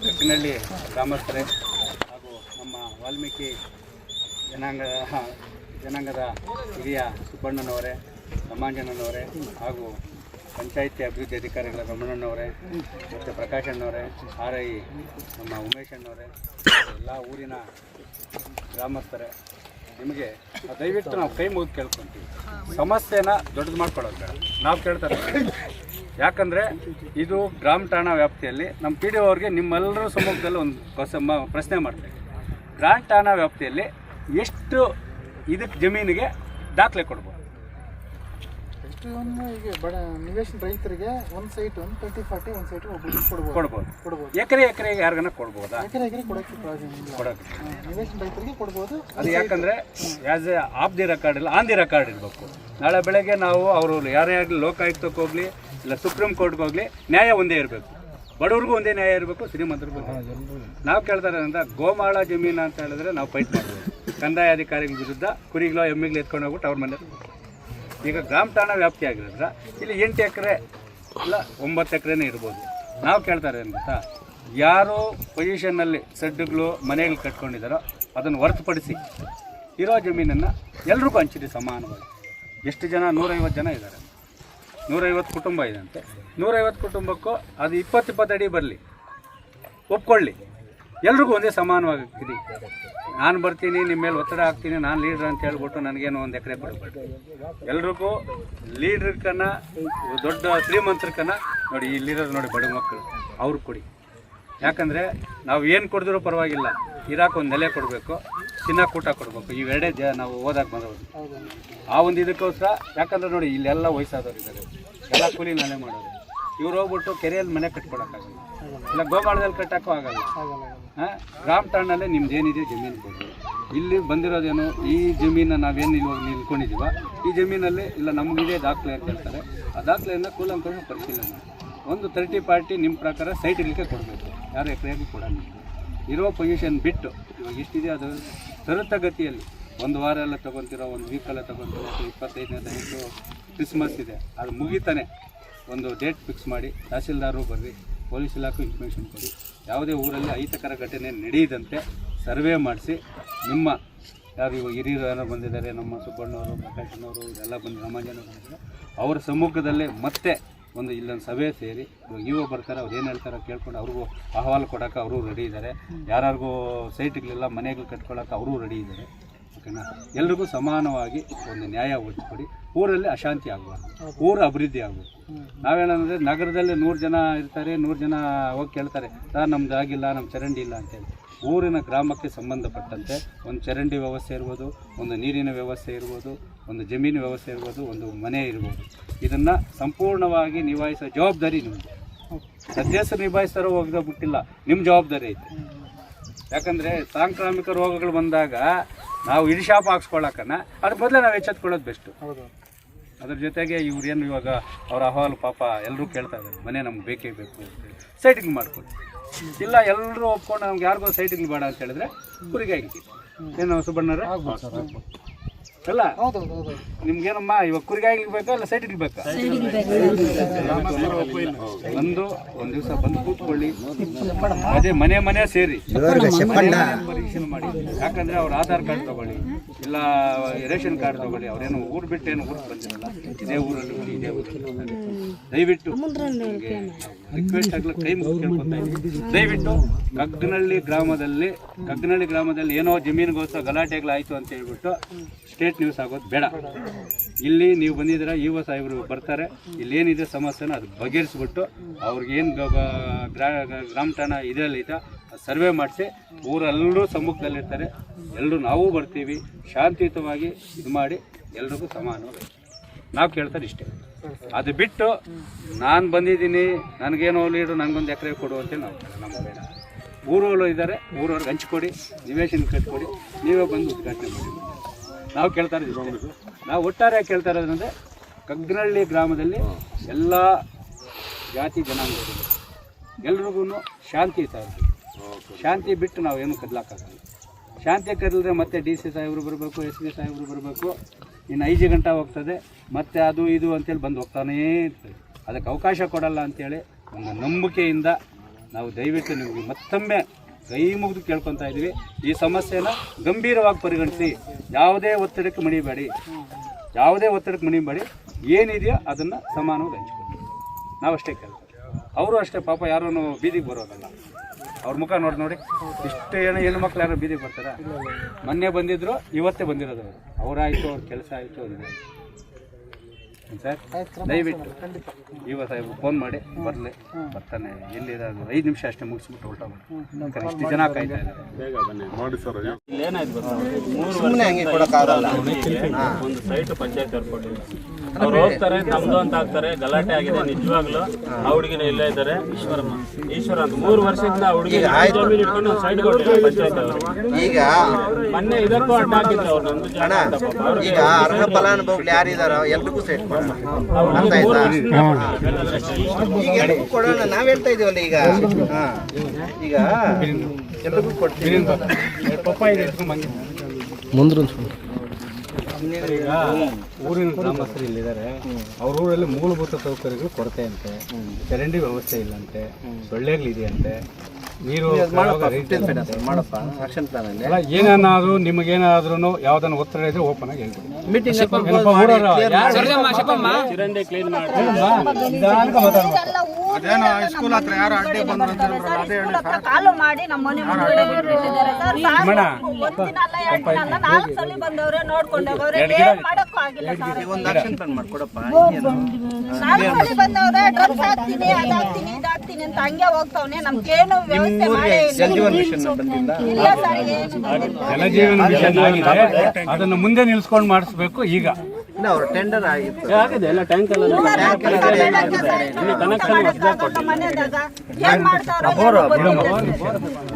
ಕಟ್ಟಿನಹಳ್ಳಿ ಗ್ರಾಮಸ್ಥರೇ ಹಾಗೂ ನಮ್ಮ ವಾಲ್ಮೀಕಿ ಜನಾಂಗದ ಹಿರಿಯ ಸುಬ್ಬಣ್ಣನವರೇ, ರಮಾಂಜನವರೇ ಹಾಗೂ ಪಂಚಾಯಿತಿ ಅಭಿವೃದ್ಧಿ ಅಧಿಕಾರಿಗಳ ರಮಣಣ್ಣವರೇ ಮತ್ತು ಪ್ರಕಾಶಣ್ಣವರೇ, RI ನಮ್ಮ ಉಮೇಶಣ್ಣವರೇ, ಎಲ್ಲ ಊರಿನ ಗ್ರಾಮಸ್ಥರೇ, ನಿಮಗೆ ದಯವಿಟ್ಟು ನಾವು ಕೈ ಮುಗಿದು ಕೇಳ್ಕೊತೀವಿ. ಸಮಸ್ಯೆನ ದೊಡ್ಡದು ಮಾಡ್ಕೊಳ್ಳೋದು ಬೇಡ. ನಾವು ಕೇಳ್ತಾರೆ, ಯಾಕಂದರೆ ಇದು ಗ್ರಾಮ ಠಾಣಾ ವ್ಯಾಪ್ತಿಯಲ್ಲಿ ನಮ್ಮ PDO ಅವ್ರಿಗೆ ನಿಮ್ಮೆಲ್ಲರ ಸಮ್ಮುಖದಲ್ಲಿ ಒಂದು ಪ್ರಶ್ನೆ ಮಾಡ್ತೀವಿ. ಗ್ರಾಮ ಠಾಣಾ ವ್ಯಾಪ್ತಿಯಲ್ಲಿ ಎಷ್ಟು ಇದಕ್ಕೆ ಜಮೀನಿಗೆ ದಾಖಲೆ ಕೊಡ್ಬೋದು? ಈಗ ಬಡ ನಿವೇಶನ ರೈತರಿಗೆ ಒಂದು ಸೈಟ್ 30-40 ಒಂದು ಸೈಟ್ ಕೊಡ್ಬೋದು. ಎಕರೆಗೆ ಯಾರಿಗಾನ ಕೊಡ್ಬೋದಾ? ಎಕರೆಗೆ ಕೊಡೋಕ್ಕೆ ನಿವೇಶನ ರೈತರಿಗೆ ಕೊಡ್ಬೋದು. ಅದು ಯಾಕಂದರೆ as A of the record ಇಲ್ಲ, ಆನ್ ದಿ ರೆಕಾರ್ಡ್ ಇರಬೇಕು. ನಾಳೆ ಬೆಳಗ್ಗೆ ನಾವು ಅವರು ಯಾರೇ ಆಗಲಿ, ಲೋಕಾಯುಕ್ತಕ್ಕೆ ಹೋಗಲಿ ಇಲ್ಲ ಸುಪ್ರೀಂ ಕೋರ್ಟ್ಗೆ ಹೋಗಲಿ, ನ್ಯಾಯ ಒಂದೇ ಇರಬೇಕು. ಬಡವ್ರಿಗೂ ಒಂದೇ ನ್ಯಾಯ ಇರಬೇಕು, ಶ್ರೀಮಂತರಿಗೂ. ನಾವು ಕೇಳ್ತಾರೆ ಅಂತ ಗೋಮಾಳ ಜಮೀನು ಅಂತ ಹೇಳಿದ್ರೆ ನಾವು ಫೈಟ್ ಮಾಡ್ಬೋದು. ಕಂದಾಯ ಅಧಿಕಾರಿಗಳ ವಿರುದ್ಧ ಕುರಿಗಳು ಎಮ್ಮಿಗಳು ಎತ್ಕೊಂಡು ಹೋಗ್ಬಿಟ್ಟು ಅವ್ರ ಮನೆ. ಈಗ ಗ್ರಾಮ ಠಾಣಾ ವ್ಯಾಪ್ತಿ ಆಗಿರೋದ್ರ ಇಲ್ಲಿ 8 ಎಕರೆ ಇಲ್ಲ 9 ಎಕರೆನೇ ಇರ್ಬೋದು. ನಾವು ಕೇಳ್ತಾರೆ ಅಂತ ಯಾರು ಪೊಸಿಷನ್ನಲ್ಲಿ ಸಡ್ಡುಗಳು ಮನೆಗಳು ಕಟ್ಕೊಂಡಿದ್ದಾರೋ ಅದನ್ನು ಹೊರತುಪಡಿಸಿ ಇರೋ ಜಮೀನನ್ನು ಎಲ್ರಿಗೂ ಹಂಚಿರಿ ಸಮಾನವಾಗಿ. ಎಷ್ಟು ಜನ? 150 ಜನ ಇದ್ದಾರೆ, 150 ಕುಟುಂಬ ಇದಂತೆ. 150 ಕುಟುಂಬಕ್ಕೂ ಅದು 20-20 ಅಡಿ ಬರಲಿ, ಒಪ್ಕೊಳ್ಳಿ. ಎಲ್ರಿಗೂ ಒಂದೇ ಸಮಾನವಾಗಿರ್ತೀರಿ. ನಾನು ಬರ್ತೀನಿ, ನಿಮ್ಮ ಮೇಲೆ ಒತ್ತಡ ಹಾಕ್ತೀನಿ, ನಾನು ಲೀಡ್ರ್ ಅಂತ ಹೇಳ್ಬಿಟ್ಟು ನನಗೇನು 1 ಎಕರೆ ಕೊಡಬೇಡಿ. ಎಲ್ರಿಗೂ ಲೀಡ್ರಕ್ಕನ್ನ ದೊಡ್ಡ ಶ್ರೀಮಂತರಕ್ಕನ್ನ ನೋಡಿ, ಇಲ್ಲಿರೋದು ನೋಡಿ ಬಡ ಮಕ್ಕಳು, ಅವ್ರಿಗೆ ಕೊಡಿ. ಯಾಕಂದರೆ ನಾವು ಏನು ಕೊಡಿದ್ರೂ ಪರವಾಗಿಲ್ಲ, ಇರಾಕ್ ಒಂದು ನೆಲೆ ಕೊಡಬೇಕು, ತಿನ್ನಕ್ಕೆ ಊಟ ಕೊಡಬೇಕು. ಇವೆರಡೇ ನಾವು ಓದಕ್ಕೆ ಬಂದವರು. ಆ ಒಂದು ಇದಕ್ಕೋಸ್ಕರ, ಯಾಕಂದರೆ ನೋಡಿ ಇಲ್ಲೆಲ್ಲ ವಯಸ್ಸಾದವ್ರು ಇದ್ದಾರೆ, ಎಲ್ಲ ಕೂಲಿ ನಾನೇ ಮಾಡೋದು. ಇವ್ರು ಹೋಗ್ಬಿಟ್ಟು ಕೆರೆಯಲ್ಲಿ ಮನೆ ಕಟ್ಕೊಳಕ್ಕಾಗಲ್ಲ, ಇಲ್ಲ ಗೋಮಾಳದಲ್ಲಿ ಕಟ್ಟೋಕ್ಕೂ ಆಗಲ್ಲ. ಗ್ರಾಮ ಠಾಣಲ್ಲೇ ನಿಮ್ದು ಏನಿದೆ ಜಮೀನು ಕೊಡಿ. ಇಲ್ಲಿ ಬಂದಿರೋದೇನು, ಈ ಜಮೀನ ನಾವೇನು ಇವಾಗ ನಿಲ್ಕೊಂಡಿದ್ದೀವ, ಈ ಜಮೀನಲ್ಲಿ ಇಲ್ಲ ನಮಗಿದೆ ದಾಖಲೆ ಅಂತ ಹೇಳ್ತಾರೆ. ಆ ದಾಖಲೆಯನ್ನು ಕೂಲಂಕಷ ಪರಿಶೀಲನೆ ಮಾಡಿ ಒಂದು 30-40 ನಿಮ್ಮ ಪ್ರಕಾರ ಸೈಟ್ ಇಲ್ಲಿಗೆ ಕೊಡಬೇಕು. ಯಾರು ಎಕರೆಗೂ ಕೊಡೋಣ. ಇರೋ ಪೊಸಿಷನ್ ಬಿಟ್ಟು ಇವಾಗ ಎಷ್ಟಿದೆ ಅದು ತ್ವರಿತಗತಿಯಲ್ಲಿ 1 ವಾರ ಎಲ್ಲ ತೊಗೊತಿರೋ, 1 ವೀಕೆಲ್ಲ ತೊಗೊತಿರೋ, 25ನೇ ತಾರೀಕು ಕ್ರಿಸ್ಮಸ್ ಇದೆ, ಅದು ಮುಗಿತಾನೆ ಒಂದು ಡೇಟ್ ಫಿಕ್ಸ್ ಮಾಡಿ ತಹಸೀಲ್ದಾರರು ಬರ್ರಿ, ಪೊಲೀಸ್ ಇಲಾಖೆ ಇನ್ಫಾರ್ಮೇಷನ್ ಕೊಡಿ. ಯಾವುದೇ ಊರಲ್ಲಿ ಅಹಿತಕರ ಘಟನೆ ನಡೆಯದಂತೆ ಸರ್ವೆ ಮಾಡಿಸಿ, ನಿಮ್ಮ ಯಾರು ಇವಾಗ ಹಿರಿಯರು ಏನೋ ಬಂದಿದ್ದಾರೆ, ನಮ್ಮ ಸುಬ್ಬಣ್ಣವರು, ಪ್ರಕಾಶನವರು, ಇದೆಲ್ಲ ಬಂದು ರಮಾಂಜನವರು ಬಂದಿದ್ದಾರೆ, ಅವರ ಸಮ್ಮುಖದಲ್ಲೇ ಮತ್ತೆ ಒಂದು ಇಲ್ಲೊಂದು ಸಭೆ ಸೇರಿ ಇವಾಗ ಬರ್ತಾರೆ, ಅವ್ರು ಏನು ಹೇಳ್ತಾರೋ ಕೇಳ್ಕೊಂಡು ಅವ್ರಿಗೂ ಅಹವಾಲು ಕೊಡೋಕೆ ಅವರು ರೆಡಿ ಇದ್ದಾರೆ. ಯಾರಿಗೂ ಸೈಟ್ಗಳೆಲ್ಲ ಮನೆಗಳು ಕಟ್ಕೊಳ್ಳೋಕೆ ಅವರು ರೆಡಿ ಇದ್ದಾರೆ. ಓಕೆನಾ? ಎಲ್ರಿಗೂ ಸಮಾನವಾಗಿ ಒಂದು ನ್ಯಾಯ ಒದಗಿಸ್ಕೊಡಿ. ಊರಲ್ಲಿ ಅಶಾಂತಿ ಆಗಬಾರ್ದು, ಊರು ಅಭಿವೃದ್ಧಿ ಆಗಬೇಕು. ನಾವೇನಂದರೆ ನಗರದಲ್ಲಿ 100 ಜನ ಇರ್ತಾರೆ, 100 ಜನ ಹೋಗಿ ಕೇಳ್ತಾರೆ, ಸರ್ ನಮ್ದು ಆಗಿಲ್ಲ, ನಮ್ಮ ಚರಂಡಿ ಇಲ್ಲ ಅಂತೇಳಿ. ಊರಿನ ಗ್ರಾಮಕ್ಕೆ ಸಂಬಂಧಪಟ್ಟಂತೆ ಒಂದು ಚರಂಡಿ ವ್ಯವಸ್ಥೆ ಇರ್ಬೋದು, ಒಂದು ನೀರಿನ ವ್ಯವಸ್ಥೆ ಇರ್ಬೋದು, ಒಂದು ಜಮೀನು ವ್ಯವಸ್ಥೆ ಇರ್ಬೋದು, ಒಂದು ಮನೆ ಇರ್ಬೋದು. ಇದನ್ನು ಸಂಪೂರ್ಣವಾಗಿ ನಿಭಾಯಿಸೋ ಜವಾಬ್ದಾರಿ ನಿಮ್ಮದು. ಸದಸ್ಯರು ನಿಭಾಯಿಸ್ತಾರೋ ಹೋಗದ ಬಿಟ್ಟಿಲ್ಲ, ನಿಮ್ಮ ಜವಾಬ್ದಾರಿ ಐತೆ. ಯಾಕಂದರೆ ಸಾಂಕ್ರಾಮಿಕ ರೋಗಗಳು ಬಂದಾಗ ನಾವು ಇಡಿಶಾಪ್ ಹಾಕ್ಸ್ಕೊಳ್ಳೋಕ್ಕನ್ನ ಅದ್ರ ಬದಲೇ ನಾವು ಎಚ್ಚೆತ್ಕೊಳ್ಳೋದು ಬೆಸ್ಟು. ಅದ್ರ ಜೊತೆಗೆ ಇವ್ರೇನು ಇವಾಗ ಅವ್ರ ಅಹವಾಲು ಪಾಪ ಎಲ್ಲರೂ ಕೇಳ್ತಾ ಇದ್ದಾರೆ, ಮನೆ ನಮ್ಗೆ ಬೇಕೇ ಬೇಕು ಅಂತೇಳಿ ಸೈಟಿಂಗ್ ಮಾಡ್ಕೊಳ್ಳಿ. ಇಲ್ಲ ಎಲ್ಲರೂ ಒಪ್ಕೊಂಡು ನಮ್ಗೆ ಯಾರಿಗೋ ಸೈಟಿಂಗ್ ಬೇಡ ಅಂತ ಹೇಳಿದ್ರೆ ಕುರಿಗೆ ಏನು ಸುಬ್ಬಣ್ಣರೇ ಅಲ್ಲ, ನಿಮ್ಗೇನಮ್ಮ ಇವಾಗ ಕುರಿಗಾಯಿಗೆ ಬೇಕಾ ಇಲ್ಲ ಸೈಟಿಗೆ ಬೇಕಾ? ಒಂದು ದಿವಸ ಬಂದು ಕೂತ್ಕೊಳ್ಳಿ, ಅದೇ ಮನೆ ಸೇರಿ ಪರೀಕ್ಷೆ ಮಾಡಿ. ಯಾಕಂದ್ರೆ ಅವ್ರ ಆಧಾರ್ ಕಾರ್ಡ್ ತಗೊಳ್ಳಿ, ಇಲ್ಲ ರೇಷನ್ ಕಾರ್ಡ್ ತಗೊಳ್ಳಿ. ಅವ್ರೇನು ಊರು ಬಿಟ್ಟೇನು ಊರಿಗೆ ಬಂದಿರಲ್ಲ, ಇದೇ ಊರಲ್ಲಿ ಇದೇ ಊರಲ್ಲಿ. ದಯವಿಟ್ಟು ರಿಕ್ವೆಸ್ಟ್ ಆಗಲಿ, ಕೈ ಮುಗಿದು ಕೇಳ್ಕೊತಾ ಇದ್ದೀವಿ, ದಯವಿಟ್ಟು ಕಗ್ಗನಹಳ್ಳಿ ಗ್ರಾಮದಲ್ಲಿ ಏನೋ ಜಮೀನಿಗೋಸ್ಕರ ಗಲಾಟೆಗಳಾಯಿತು ಅಂತ ಹೇಳ್ಬಿಟ್ಟು ಸ್ಟೇಟ್ ನ್ಯೂಸ್ ಆಗೋದು ಬೇಡ. ಇಲ್ಲಿ ನೀವು ಬಂದಿದ್ದೀರಾ, ಇವ ಸಾಹೇಬರು ಬರ್ತಾರೆ, ಇಲ್ಲೇನಿದೆ ಸಮಸ್ಯೆನ ಅದು ಬಗೆಹರಿಸ್ಬಿಟ್ಟು ಅವ್ರಿಗೇನು ಗ್ರಾಮ ಠಾಣಾ ಇದರಲ್ಲಿ ಐತೆ ಸರ್ವೆ ಮಾಡಿಸಿ ಊರೆಲ್ಲರೂ ಸಮ್ಮುಖದಲ್ಲಿರ್ತಾರೆ. ಎಲ್ಲರೂ ನಾವು ಬರ್ತೀವಿ, ಶಾಂತಿಯುತವಾಗಿ ಇದು ಮಾಡಿ ಎಲ್ರಿಗೂ ಸಮಾನವಾಗಿ ನಾವು ಕೇಳ್ತಾರೆ ಇಷ್ಟೇ. ಅದು ಬಿಟ್ಟು ನಾನು ಬಂದಿದ್ದೀನಿ, ನನಗೇನೋ ಲೀಡು, ನನಗೊಂದು ಎಕರೆ ಕೊಡು ಅಂತೇಳಿ ನಾವು ನಮ್ಗೆ ಬೇಡ. ಊರವರು ಇದ್ದಾರೆ, ಊರವ್ರಿಗೆ ಹಂಚ್ಕೊಡಿ, ನಿವೇಶನ ಕಟ್ಕೊಡಿ, ನೀವೇ ಬಂದು ಉದ್ಘಾಟನೆ ಮಾಡಿ. ನಾವು ಕೇಳ್ತಾ ಇದ್ದೀವಿ, ನಾವು ಒಟ್ಟಾರೆ ಕೇಳ್ತಾ ಇರೋದಂದರೆ ಕಗ್ಗನಹಳ್ಳಿ ಗ್ರಾಮದಲ್ಲಿ ಎಲ್ಲ ಜಾತಿ ಜನಾಂಗಗಳು ಎಲ್ರಿಗೂ ಶಾಂತಿ ಇರ್ತೀವಿ. ಶಾಂತಿ ಬಿಟ್ಟು ನಾವೇನು ಕದಲಾಕಾಗಲ್ಲ. ಶಾಂತಿ ಕದಲಿದ್ರೆ ಮತ್ತೆ DC ಸಾಹೇಬರು ಬರಬೇಕು, SP ಸಾಹೇಬರು ಬರಬೇಕು, ಇನ್ನು 5 ಗಂಟೆ ಹೋಗ್ತದೆ, ಮತ್ತು ಅದು ಇದು ಅಂತೇಳಿ ಬಂದು ಹೋಗ್ತಾನೇ ಇರ್ತದೆ. ಅದಕ್ಕೆ ಅವಕಾಶ ಕೊಡಲ್ಲ ಅಂಥೇಳಿ ಒಂದು ನಂಬಿಕೆಯಿಂದ ನಾವು ದಯವಿಟ್ಟು ನಿಮಗೆ ಮತ್ತೊಮ್ಮೆ ಕೈ ಮುಗಿದು ಕೇಳ್ಕೊತಾ ಇದ್ದೀವಿ, ಈ ಸಮಸ್ಯೆನ ಗಂಭೀರವಾಗಿ ಪರಿಗಣಿಸಿ, ಯಾವುದೇ ಒತ್ತಡಕ್ಕೆ ಮಣಿಬೇಡಿ, ಏನಿದೆಯೋ ಅದನ್ನು ಸಮಾನವಾಗಿ ಹಂಚ್ಕೊಳ್ಳಿ. ನಾವಷ್ಟೇ ಕೆಲಸ, ಅವರು ಅಷ್ಟೇ ಪಾಪ ಯಾರೂ ಬೀದಿಗೆ ಬರೋದಲ್ಲ. ಅವ್ರ ಮುಖ ನೋಡಿ ಇಷ್ಟು ಹೆಣ್ಣು ಮಕ್ಳು ಯಾರೋ ಬೀದಿಗೆ ಬರ್ತಾರೆ? ಮೊನ್ನೆ ಬಂದಿದ್ರು, ಇವತ್ತೇ ಬಂದಿರೋದು ಅವರು. ಅವರಾಯಿತು, ಅವ್ರ ಕೆಲಸ ಆಯಿತು, ಅದಿದೆ ಸರ್. ದಯವಿಟ್ಟು ಇವ ಸಾಹೇಬ್ರು ಫೋನ್ ಮಾಡಿ ಬರ್ತಾನೆ. ಎಲ್ಲಿರೋದು 5 ನಿಮಿಷ ಅಷ್ಟೇ ಮುಗಿಸ್ಬಿಟ್ಟು ಹೊರಟ ಮಾಡಿ. ಇಷ್ಟು ಜನ ಕಾಯ್ತಾ ಇದ್ದಾರೆ. ನೋಡಿ ಸರ್, ಏನಾಯ್ತು ಗೊತ್ತಾ, 3 ವರ್ಷ ಒಂದು ಸೈಟ್ ಪಂಚಾಯತ್ ಏರ್ಪೋರ್ಟ್ ಅವ್ರು ಹೋಗ್ತಾರೆ, ನಮ್ದು ಅಂತ ಹಾಕ್ತಾರೆ, ಗಲಾಟೆ ಆಗಿದೆ ನಿಜವಾಗ್ಲೂ. ಆ ಹುಡುಗಿನ ಇಲ್ಲೇ ಇದ್ದಾರೆ, ಈಶ್ವರ ಅಂತ 3 ವರ್ಷದಿಂದ ಹುಡುಗಿ ಜಮೀನು ಇಟ್ಕೊಂಡು ಸೈಡ್ ಕೊಟ್ಟಿದ್ದಾರೆ ಪಂಚಾಯತ್ ಅವರು. ಈಗ ಮೊನ್ನೆ ಇದಕ್ಕೂ ಅಡ್ಡ ಹಾಕಿದ್ರು ಅವ್ರು, ನಮ್ದು ಜಾಗ ಅಂತ ಪಾಪ. ಈಗ ಅರ್ಹ ಫಲಾನುಭವಿಗಳು ಯಾರಿದಾರೋ ಎಲ್ರಿಗೂ ಸೆಟ್ ಕೊಡೋಣ, ಅರ್ಥ ಆಯ್ತಾ? ಈಗ ಎಲ್ರಿಗೂ ಕೊಡೋಣ, ನಾವ್ ಹೇಳ್ತಾ ಇದೀವಲ್ಲ ಈಗ. ಈಗ ಎಲ್ರಿಗೂ ಕೊಡ್ತೀವಿ. ಈಗ ಊರಿನ ಗ್ರಾಮಸ್ಥರು ಇಲ್ಲಿದ್ದಾರೆ, ಅವ್ರ ಊರಲ್ಲಿ ಮೂಲಭೂತ ಸೌಕರ್ಯಗಳು ಕೊರತೆ ಅಂತೆ, ಚರಂಡಿ ವ್ಯವಸ್ಥೆ ಇಲ್ಲಂತೆ, ಸೊಳ್ಳೆಗಳಿದೆಯಂತೆ, ನೀರು ಮಾಡಪ್ಪ ಆಕ್ಷನ್ ಪ್ಲಾನ್ ಅಲ್ಲಿ ಎಲ್ಲ ಏನಾದ್ರು ನಿಮಗೇನಾದ್ರೂ ಯಾವ್ದನ್ನ ಒತ್ತಡ ಇದ್ರೆ ಓಪನ್ ಆಗಿ ಹೇಳ್ಬಿಡಿ. ಮೀಟಿಂಗ್ ಚಿರಂಡಿ ಕ್ಲೀನ್ ಮಾಡಿ ಅದೇನೋ ಹೈಸ್ಕೂಲ್ ಹತ್ರ ಯಾರು ಅಡ್ಡಿ ಬಂದ್ರು ಕಾಲು ಮಾಡಿ ನಮ್ಮ ಮನೆ ಮುಂದೆ ಬಿಟ್ಟಿದ್ದಾರೆ ಸರ್. ಒಂದಿನ ಅಲ್ಲ 2 ದಿನ ಅಲ್ಲ 4 ಸಲ ಬಂದವ್ರೆ, ನೋಡ್ಕೊಂಡವ್ರೆ, ಏನ್ ಮಾಡಕ್ಕೂ ಆಗಿಲ್ಲ ಸರ್. ಒಂದು ಆಕ್ಷನ್ ಪ್ಲಾನ್ ಮಾಡ್ಕೊಡಪ್ಪ. 4 ಸಲ ಬಂದವ್ರೆ, ಡ್ರಗ್ಸ್ ಹಾಕ್ತೀನಿ, ಅದಾಗ್ತೀನಿ, ಇದಾಗ್ತೀನಿ ಅಂತ ಹಂಗೆ ಹೋಗ್ತಾವ್ನೆ. ನಮ್ಗೇನು ವ್ಯವಸ್ಥೆ ಮಾಡಿ ಜಲಜೀವನ್ ಮಿಷನ್ ಬಂದಿಲ್ಲ. ಇಲ್ಲ ಸರ್, ಏನು ಜಲಜೀವನ ಮಿಷನ್ ಆಗಿದೆ, ಅದನ್ನು ಮುಂದೆ ನಿಲ್ಸ್ಕೊಂಡು ಮಾಡಿಸ್ಬೇಕು. ಈಗ ಇಲ್ಲ, ಅವ್ರ ಟೆಂಡರ್ ಆಗಿತ್ತು, ಆಗಿದೆ ಎಲ್ಲ ಟ್ಯಾಂಕ್ ಎಲ್ಲ ಮನೆದಾಗ ಏನ್ ಮಾಡ್ತಾರೋ